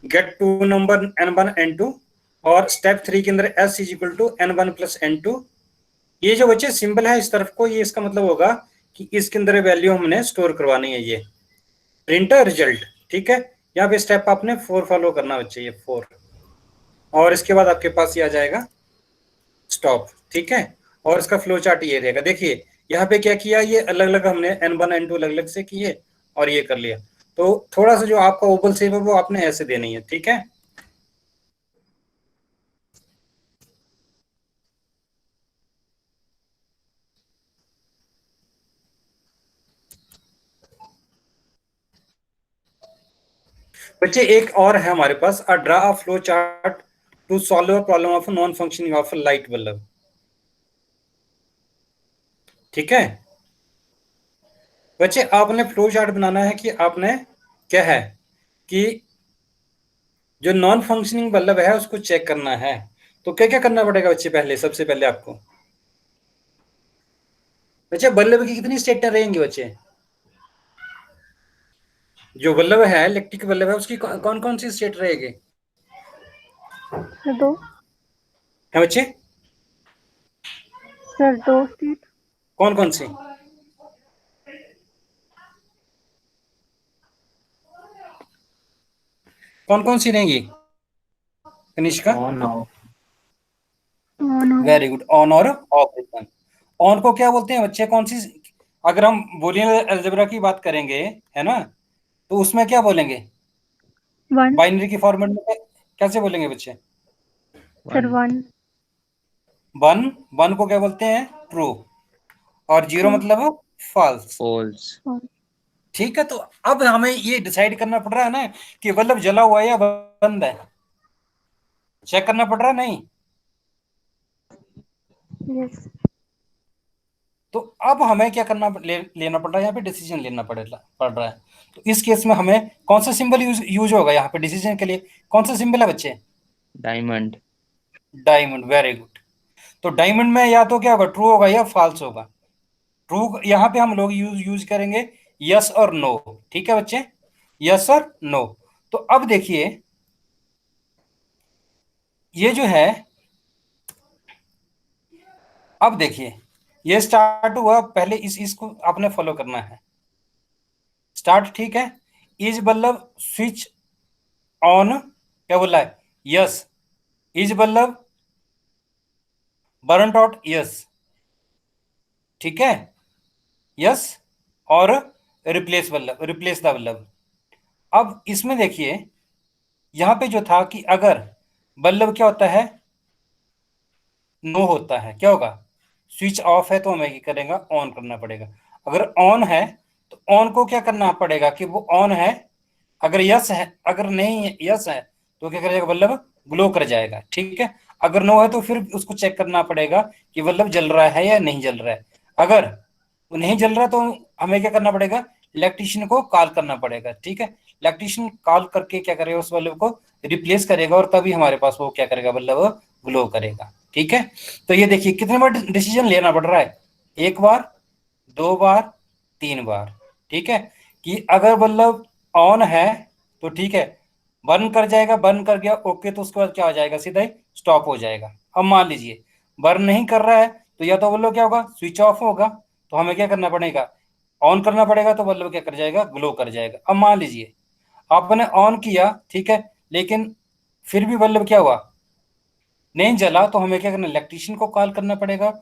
get two number n1 n2, और स्टेप 3 के अंदर s is equal to n1 plus n2। ये जो बच्चे सिंबल है इस तरफ को, ये इसका मतलब होगा कि इसके अंदर वैल्यू हमने स्टोर करवानी है, ये प्रिंट रिजल्ट। ठीक है, यहाँ पे स्टेप आपने 4 फॉलो करना बच्चे, ये 4, और इसके बाद आपके पास ये आ जाएगा स्टॉप। ठीक है, और इसका फ्लो चार्ट ये रहेगा। देखिए यहाँ पे क्या किया, ये अलग अलग हमने n1 n2 अलग अलग से किए और ये कर लिया। तो थोड़ा सा जो आपका ओवल शेप है वो आपने ऐसे देनी है। ठीक है, बच्चे एक और है हमारे पास, a draw a flow chart to solve a problem of non functioning of light bulb. ठीक है बच्चे, आपने फ्लो चार्ट बनाना है कि आपने क्या है कि जो नॉन फंक्शनिंग बल्ब है उसको चेक करना है। तो क्या क्या करना पड़ेगा बच्चे? पहले सबसे पहले आपको बच्चे बल्ब की कितनी स्टेटें रहेंगी बच्चे? जो बल्ब है, इलेक्ट्रिक बल्ब है, उसकी कौन कौन सी स्टेट रहेगी? सर दो। है बच्चे? सर दो स्टेट। कौन कौन सी? कौन कौन सी रहेंगी Kanishka? On off. On off. Very good, on और ऑफ। ऑन को क्या बोलते हैं बच्चे? कौन सी? अगर हम बूलियन अलजेब्रा की बात करेंगे, है ना, तो उसमें क्या बोलेंगे? वन। बाइनरी की फॉर्मेट में कैसे बोलेंगे बच्चे? Sir one. वन, वन को क्या बोलते हैं? ट्रू। और जीरो ट्रू। मतलब फॉल्स। फॉल्स। ठीक है, तो अब हमें ये डिसाइड करना पड़ रहा है ना कि बल्ब जला हुआ है या बंद है, चेक करना पड़ रहा है नहीं? यस। तो अब हमें क्या करना लेना पड़ रहा है, यहाँ पे डिसीजन लेना पड़ रहा है। तो इस केस में हमें कौन सा सिंबल यूज होगा यहाँ पे डिसीजन के लिए? कौन सा सिंबल है बच्चे? डायमंड। Diamond, very good. तो डायमंड में या तो क्या होगा, ट्रू होगा या फॉल्स होगा। ट्रू यहाँ पे हम लोग यूज करेंगे यस और नो। ठीक है बच्चे, यस और नो। तो अब देखिए ये जो है, अब देखिए ये स्टार्ट हुआ, पहले इसको आपने फॉलो करना है। स्टार्ट, ठीक है, इज बल्ब स्विच ऑन, क्या बोला है? Yes. Is bulb burnt out? Yes. ठीक है, यस। और replace bulb, replace the bulb. अब इसमें देखिए यहां पे जो था कि अगर बल्ब क्या होता है, नो होता है, क्या होगा? स्विच ऑफ है तो हमें क्या करेगा, ऑन करना पड़ेगा। अगर ऑन है तो ऑन को क्या करना पड़ेगा कि वो ऑन है। अगर यस है, अगर नहीं है, यस है, तो क्या करेगा, बल्ब ग्लो कर जाएगा। ठीक है, अगर नो है तो फिर उसको चेक करना पड़ेगा कि बल्ब जल रहा है या नहीं जल रहा है। अगर वो नहीं जल रहा तो हमें क्या करना पड़ेगा, इलेक्ट्रिशियन को कॉल करना पड़ेगा। ठीक है, इलेक्ट्रिशियन कॉल करके क्या करेगा, उस बल्ब को रिप्लेस करेगा और तभी हमारे पास वो क्या करेगा, बल्ब ग्लो करेगा। ठीक है, तो ये देखिए कितने बार डिसीजन लेना पड़ रहा है, एक बार, दो बार, तीन बार। ठीक है, कि अगर बल्ब ऑन है तो ठीक है, बर्न कर जाएगा, बर्न कर गया ओके, तो उसके बाद क्या हो जाएगा, सीधा ही स्टॉप हो जाएगा। अब मान लीजिए बर्न नहीं कर रहा है तो या तो बल्ब क्या होगा, स्विच ऑफ होगा, तो हमें क्या करना पड़ेगा, ऑन करना पड़ेगा, तो बल्ब क्या कर जाएगा, ग्लो कर जाएगा। अब मान लीजिए आपने ऑन किया, ठीक है, लेकिन फिर भी बल्ब क्या हुआ, नहीं जला, तो हमें क्या करना, इलेक्ट्रिशियन को कॉल करना पड़ेगा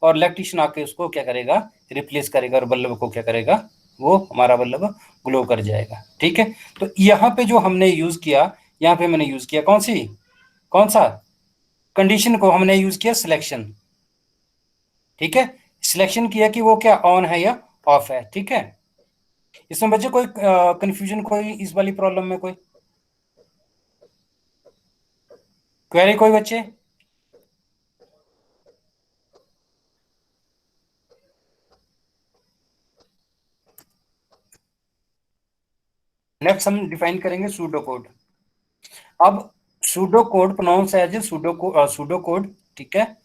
और इलेक्ट्रिशियन आके उसको क्या करेगा, रिप्लेस करेगा और बल्ब को क्या करेगा, वो हमारा बल्ब ग्लो कर जाएगा। ठीक है, तो यहाँ पे जो हमने यूज किया, यहाँ पे मैंने यूज किया कौन सा कंडीशन को हमने यूज किया, सिलेक्शन। ठीक है, सिलेक्शन किया कि वो क्या ऑन है या ऑफ है। ठीक है, इसमें बच्चे कोई कंफ्यूजन, कोई इस वाली प्रॉब्लम में कोई क्वेरी, कोई बच्चे? नेक्स्ट हम डिफाइन करेंगे सूडो कोड। अब pseudo code pronounce as a pseudo code, ठीक है,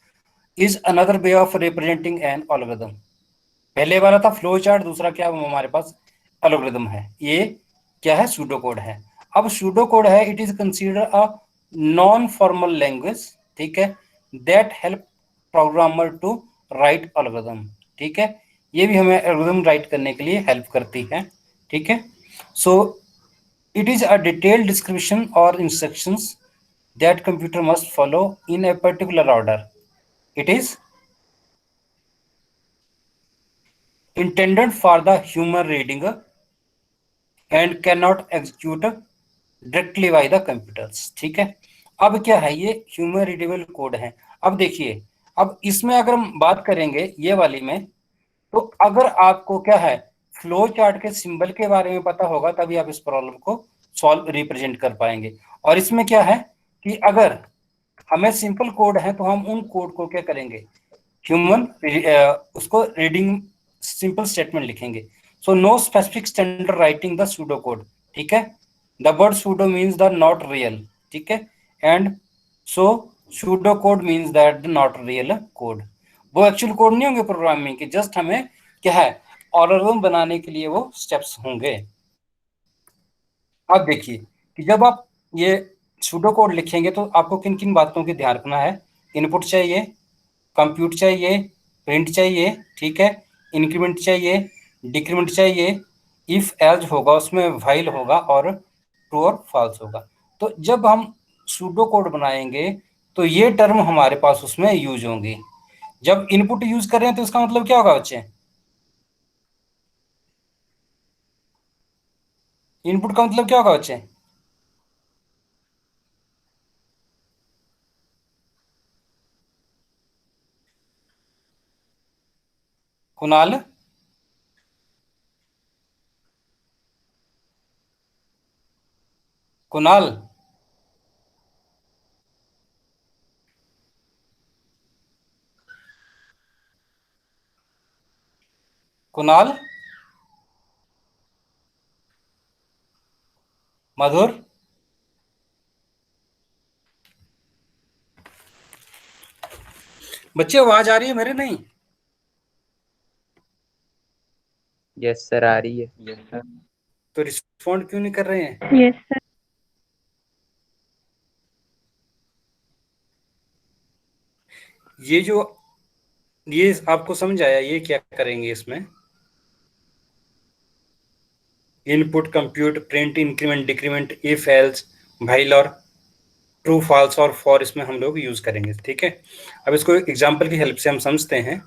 is another way of representing an algorithm. पहले वाला था फ्लो चार्ट, दूसरा क्या हमारे पास एल्गोरिथम है, ये क्या है, सूडो कोड है। अब सूडो कोड है, it is consider a non formal language, ठीक है, that help programmer to write algorithm, ठीक है, ये भी हमें एल्गोरिथम राइट करने के लिए हेल्प करती है, ठीक है। So it is a detailed description और instructions that computer must follow in a particular order. It is intended for the human reading and cannot execute directly by the computers, ठीक है। अब क्या है, ये ह्यूमन रीडेबल कोड है। अब देखिए, अब इसमें अगर हम बात करेंगे ये वाली में, तो अगर आपको क्या है, फ्लो चार्ट के सिंबल के बारे में पता होगा तभी आप इस प्रॉब्लम को सॉल्व रिप्रेजेंट कर पाएंगे। और इसमें क्या है कि अगर हमें सिंपल कोड है तो हम उन कोड को क्या करेंगे, ह्यूमन उसको रीडिंग सिंपल स्टेटमेंट लिखेंगे। So no specific standard writing the pseudo code, ठीक है। The word pseudo means the not real, ठीक है, and so pseudo code means that not real code. वो एक्चुअल कोड नहीं होंगे प्रोग्रामिंग के, जस्ट हमें क्या है, एल्गोरिथम बनाने के लिए वो स्टेप्स होंगे। अब देखिए कि जब आप ये सूडो कोड लिखेंगे तो आपको किन किन बातों की ध्यान रखना है। इनपुट चाहिए, कंप्यूट चाहिए, प्रिंट चाहिए, ठीक है, इंक्रीमेंट चाहिए, डिक्रीमेंट चाहिए, इफ एल्स होगा, उसमें व्हाइल होगा, और ट्रू और फॉल्स होगा। तो जब हम सूडो कोड बनाएंगे तो ये टर्म हमारे पास उसमें यूज होंगी। जब इनपुट यूज कर रहे हैं तो इसका मतलब क्या होगा बच्चे, इनपुट का मतलब क्या होगा बच्चे, कुणाल, कुणाल, कुणाल, मधुर, बच्चे आवाज आ रही है मेरे? नहीं, यस सर, आ रही है। Yes sir. तो रिस्पॉन्ड क्यों नहीं कर रहे हैं? Yes sir. ये जो ये आपको समझ आया, ये क्या करेंगे इसमें, input, compute, print, increment, decrement, if else, while और ट्रू, फॉल्स और फॉर इसमें हम लोग यूज करेंगे, ठीक है। अब इसको एग्जांपल की हेल्प से हम समझते हैं।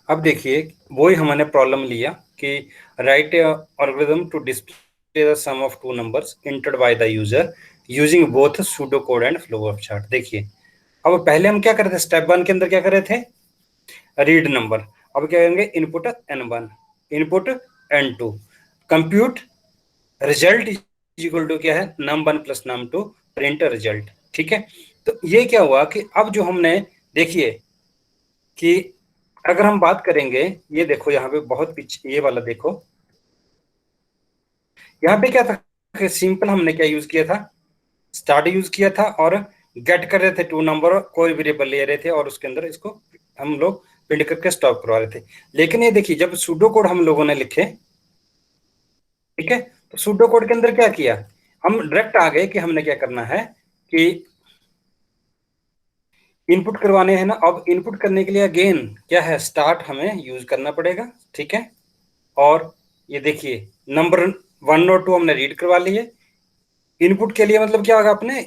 अब देखिए, वही हमने प्रॉब्लम लिया कि write algorithm to display the sum of two numbers entered by the user using both pseudo code and flow of chart. देखिए, अब पहले हम क्या कर रहे थे, स्टेप 1 के अंदर क्या कर रहे थे, रीड नंबर। अब क्या करेंगे, input n1, input n2, compute result is equal to क्या है, num1 plus num2, print result, ठीक है। तो ये क्या हुआ कि अब जो हमने, देखिए कि अगर हम बात करेंगे, ये देखो यहाँ पे बहुत पीछे ये वाला देखो, यहाँ पे क्या था, सिंपल हमने क्या यूज किया था, स्टार्ट यूज किया था और गेट कर रहे थे टू नंबर, कोई वेरिएबल ले रहे थे और उसके अंदर इसको हम लोग प्रिंट करके स्टॉप करवा रहे थे। लेकिन ये देखिए, जब सूडो कोड हम लोगों ने लिखे, ठीक है, तो सूडो कोड के अंदर क्या किया, हम डायरेक्ट आ गए कि हमने क्या करना है कि इनपुट करवाने हैं ना। अब इनपुट करने के लिए अगेन क्या है, स्टार्ट हमें यूज करना पड़ेगा, ठीक है। और ये देखिए, नंबर 1 और 2 हमने रीड करवा लिए। इनपुट के लिए मतलब क्या होगा, अपने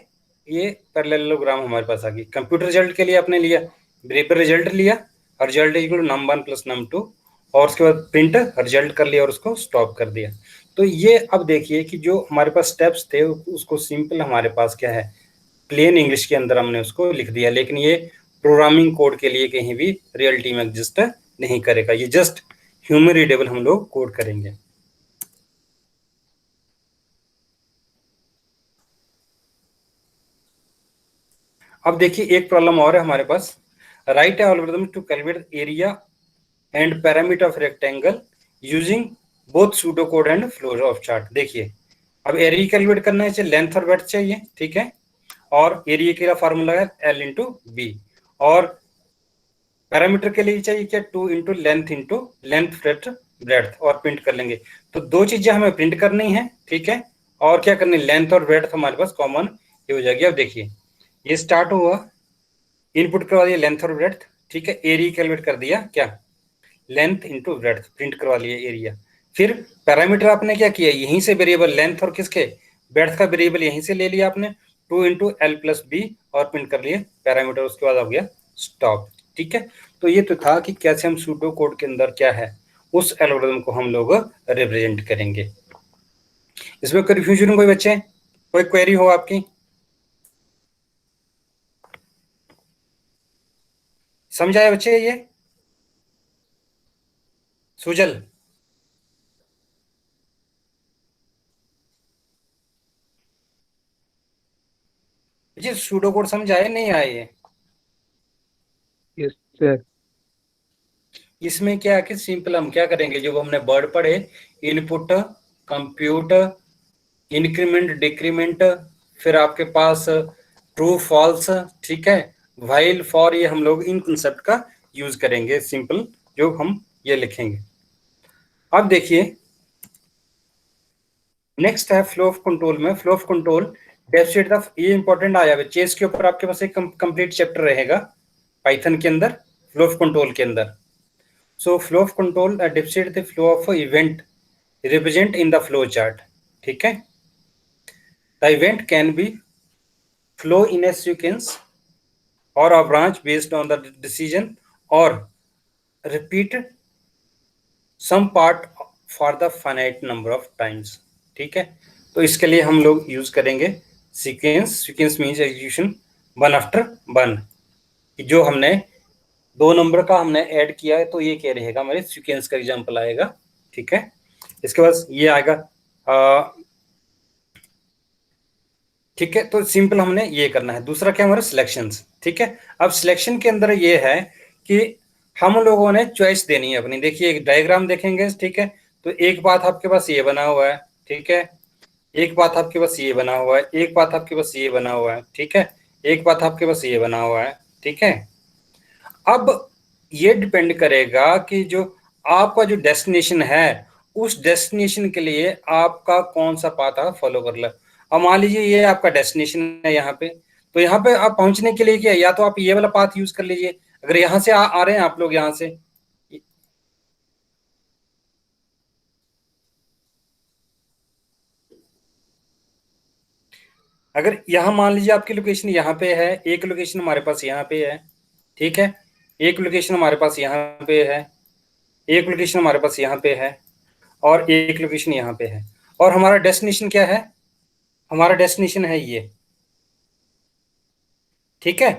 ये पैरेललोग्राम हमारे पास आ गई। कंप्यूटर रिजल्ट के लिए आपने लिया, वेरिएबल रिजल्ट लिया, और result equal num1 plus num2, और उसके बाद प्रिंट रिजल्ट कर लिया और उसको स्टॉप कर दिया। तो ये अब देखिए कि जो हमारे पास स्टेप्स थे उसको सिंपल हमारे पास क्या है, प्लेन इंग्लिश के अंदर हमने उसको लिख दिया। लेकिन ये प्रोग्रामिंग कोड के लिए कहीं भी रियलिटी में एग्जिस्ट नहीं करेगा, ये जस्ट ह्यूमन रीडेबल हम लोग कोड करेंगे। अब देखिए, एक प्रॉब्लम और है हमारे पास, write algorithm to calculate area and parameter of rectangle using both pseudo code and flow of chart. देखिए अब एरिया कैलकुलेट करना है, चाहिए लेंथ और ब्रेड्थ चाहिए, ठीक है, और एरिया के लिए फार्मूला है L इंटू बी, और पैरामीटर के लिए चाहिए क्या 2 इंटू लेंथ ब्रेड्थ, और प्रिंट कर लेंगे। तो दो चीजें हमें प्रिंट करनी है, ठीक है, और क्या करनी, लेंथ और ब्रेड्थ हमारे पास कॉमन ये हो जाएगी। अब देखिए ये स्टार्ट हुआ, इनपुट करवा दिया लेंथ और ब्रेड्थ, ठीक है, एरिया कैलकुलेट कर दिया क्या लेंथ इंटू ब्रेड्थ, प्रिंट करवा लिया एरिया। फिर पैरामीटर आपने क्या किया, यहीं से वेरिएबल लेंथ और किसके ब्रेड्थ का वेरिएबल यहीं से ले लिया आपने 2 इंटू L प्लस बी, और प्रिंट कर लिए पैरामीटर, उसके बाद हो गया स्टॉप, ठीक है। तो ये तो था कि कैसे हम सूडो कोड के अंदर क्या है उस एल्गोरिथम को हम लोग रिप्रेजेंट करेंगे। इसमें कंफ्यूजन कोई बच्चे, कोई क्वेरी हो आपकी, समझ आए बच्चे ये सुजल? जी सूडो कोड समझ आए नहीं आए ये? Yes sir. इसमें क्या है कि सिंपल हम क्या करेंगे, जो हमने वर्ड पढ़े, इनपुट, कंप्यूट, इंक्रीमेंट, डिक्रीमेंट, फिर आपके पास ट्रू फॉल्स, ठीक है, व्हाइल, फॉर, ये हम लोग इन कंसेप्ट का यूज करेंगे, सिंपल जो हम ये लिखेंगे। अब देखिए नेक्स्ट है फ्लो ऑफ कंट्रोल में, flow of control deficit of, ये इंपॉर्टेंट आया है चेस के ऊपर, आपके पास एक कंप्लीट चैप्टर रहेगा पाइथन के अंदर फ्लो ऑफ कंट्रोल के अंदर। So flow of control deficit the flow of event represent in the flow chart, ठीक है। The event can be flow in A sequence or a branch based on the decision or repeat some part for the finite number of times, ठीक है। तो इसके लिए हम लोग use करेंगे sequence means execution one after one, जो हमने 2 नंबर का हमने ऐड किया है तो ये क्या रहेगा, हमारे सीक्वेंस का एग्जांपल आएगा, ठीक है। इसके बाद ये आएगा ठीक है। तो सिंपल हमने ये करना है। दूसरा क्या हमारा सिलेक्शंस, ठीक है। अब सिलेक्शन के अंदर ये है कि हम लोगों ने चॉइस देनी है अपनी। देखिए एक डायग्राम देखेंगे, ठीक है, तो एक बात आपके पास ये बना हुआ है, ठीक है, एक बात आपके पास ये बना हुआ है, एक बात आपके पास ये बना हुआ है, ठीक है, एक बात आपके पास ये बना हुआ है, ठीक है। अब ये डिपेंड करेगा कि जो आपका जो डेस्टिनेशन है उस डेस्टिनेशन के लिए आपका कौन सा पाथ आप फॉलो कर ले। अब मान लीजिए ये आपका डेस्टिनेशन है यहाँ पे, तो यहाँ पे आप पहुंचने के लिए क्या, या तो आप ये वाला पाथ यूज कर लीजिए। अगर यहाँ से आ रहे हैं आप लोग, यहाँ से अगर यहाँ मान लीजिए आपकी लोकेशन यहाँ पे है, एक लोकेशन हमारे पास यहाँ पे है, ठीक है, एक लोकेशन हमारे पास यहाँ पे है, एक लोकेशन हमारे पास यहाँ पे है, और एक लोकेशन यहाँ पे है, और हमारा डेस्टिनेशन क्या है, हमारा डेस्टिनेशन है ये, ठीक है।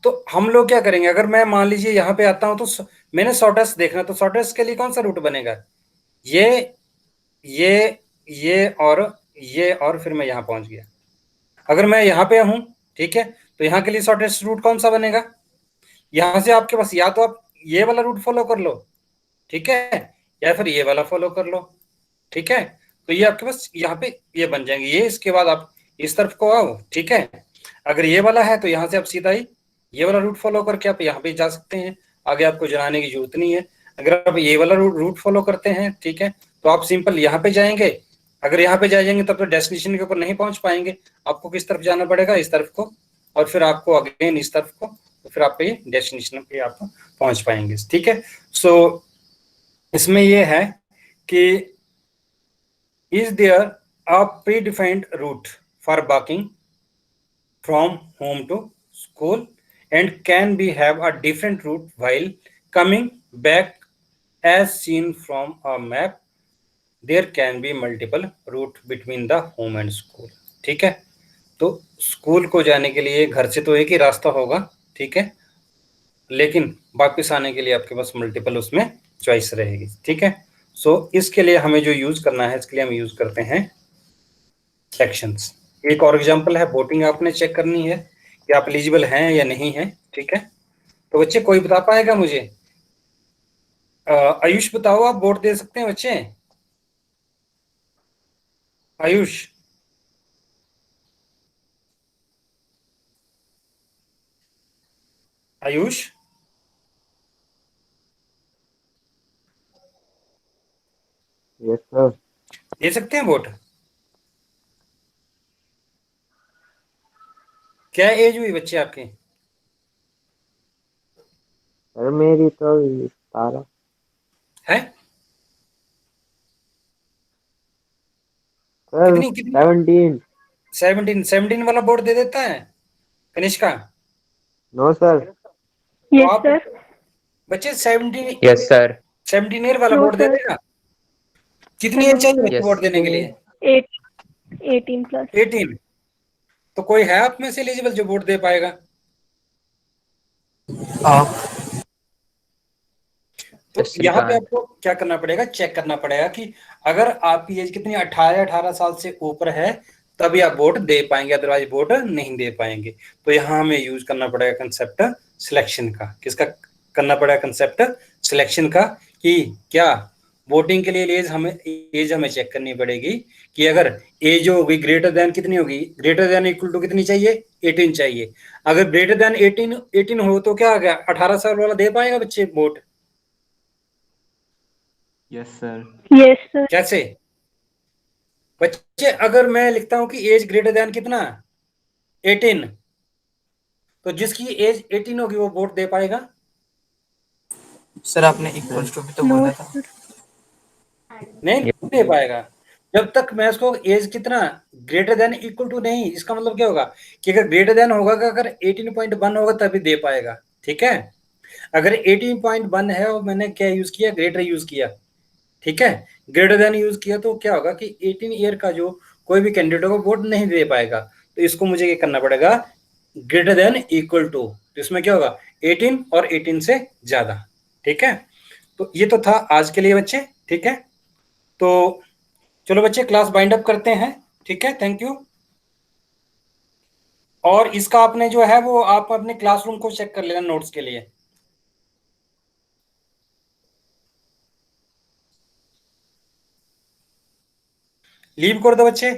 तो हम लोग क्या करेंगे, अगर मैं मान लीजिए यहाँ पे आता हूं तो मैंने शॉर्टेस्ट देखना, तो शॉर्टेस्ट के लिए कौन सा रूट बनेगा, ये ये ये और फिर मैं यहाँ पहुंच गया। अगर मैं यहाँ पे हूं, ठीक है, तो यहाँ के लिए शॉर्टेस्ट रूट कौन सा बनेगा, यहाँ से आपके पास या तो आप ये वाला रूट फॉलो कर लो, ठीक है, या फिर ये वाला फॉलो कर लो, ठीक है। तो ये आपके पास यहाँ पे ये बन जाएंगे ये, इसके बाद आप इस तरफ को आओ, ठीक है। अगर ये वाला है तो यहाँ से आप सीधा ही ये वाला रूट फॉलो करके आप यहाँ पे जा सकते हैं, आगे आपको जाने की जरूरत नहीं है। अगर आप ये वाला रूट फॉलो करते हैं, ठीक है, तो आप सिंपल यहाँ पे जाएंगे। अगर यहाँ पे जाएंगे तब तो डेस्टिनेशन के ऊपर नहीं पहुंच पाएंगे, आपको किस तरफ जाना पड़ेगा, इस तरफ को, और फिर आपको अगेन इस तरफ को, तो फिर आप ये डेस्टिनेशन पे आप पहुंच पाएंगे, ठीक है। सो इसमें ये है कि is there a predefined route for walking from home to school and can be have a different route while coming back as seen from a map. There can be multiple route between the home and school, ठीक है। तो school को जाने के लिए घर से तो एक ही रास्ता होगा, ठीक है, लेकिन वापस आने के लिए आपके पास मल्टीपल उसमें चॉइस रहेगी, ठीक है। सो इसके लिए हमें जो यूज करना है, इसके लिए हम यूज करते हैं सेक्शंस। एक और एग्जांपल है, वोटिंग आपने चेक करनी है कि आप एलिजिबल हैं या नहीं है, ठीक है। तो बच्चे कोई बता पाएगा मुझे, आयुष बताओ, आप वोट दे सकते हैं बच्चे? Ayush, Ayush yes sir. दे सकते हैं वोट? क्या एज हुई बच्चे आपके? सर मेरी तो 17 है। सर। कितनी कितनी? 17। 17 वाला वोट दे देता है कनिष्का? No sir. तो यस आप सर। बच्चे 17 यस सर। 17 वाला नो वोट दे सर। देगा? कितनी हेलो एज चाहिए सर। बच्चे वोट यस। देने के लिए? 18 प्लस। 18। तो कोई है आप में से एलिजिबल जो वोट दे पाएगा? आप तो यस यहाँ पे श्रीकांत। आपको क्या करना पड़ेगा, चेक करना पड़ेगा कि अगर आपकी एज कितनी 18 साल से ऊपर है तभी आप वोट दे पाएंगे, अदरवाइज वोट नहीं दे पाएंगे। तो यहाँ हमें यूज करना पड़ेगा कंसेप्ट सिलेक्शन का। किसका करना पड़ेगा? कंसेप्ट सिलेक्शन का। कि क्या वोटिंग के लिए एज हमें चेक करनी पड़ेगी कि अगर एज होगी ग्रेटर देन कितनी होगी, ग्रेटर देन इक्वल टू कितनी चाहिए? 18 चाहिए। अगर ग्रेटर देन 18 हो तो क्या आ गया, 18 साल वाला दे पाएगा बच्चे vote? Yes sir. Yes sir. कैसे बच्चे? अगर मैं लिखता हूं कि एज ग्रेटर देन कितना, 18, तो जिसकी एज 18 होगी वो वोट दे पाएगा? सर आपने इक्वल टू भी तो नो बोला था। सर। नहीं दे पाएगा। जब तक मैं उसको एज कितना ग्रेटर देन इक्वल टू नहीं, इसका मतलब क्या होगा कि अगर ग्रेटर देन होगा कि अगर 18.1 होगा तभी दे पाएगा। ठीक है। अगर 18.1 है और मैंने क्या यूज किया, ग्रेटर यूज किया, ठीक है, ग्रेटर देन यूज किया, तो क्या होगा कि 18 ईयर का जो कोई भी कैंडिडेट होगा वोट नहीं दे पाएगा। तो इसको मुझे क्या करना पड़ेगा, ग्रेटर देन इक्वल टू। तो इसमें क्या होगा, 18 और 18 से ज्यादा। ठीक है। तो ये तो था आज के लिए बच्चे। ठीक है। तो चलो बच्चे क्लास बाइंड अप करते हैं। ठीक है, थैंक यू। और इसका आपने जो है वो आप अपने क्लासरूम को चेक कर लेना नोट्स के लिए। लीव कर दो बच्चे।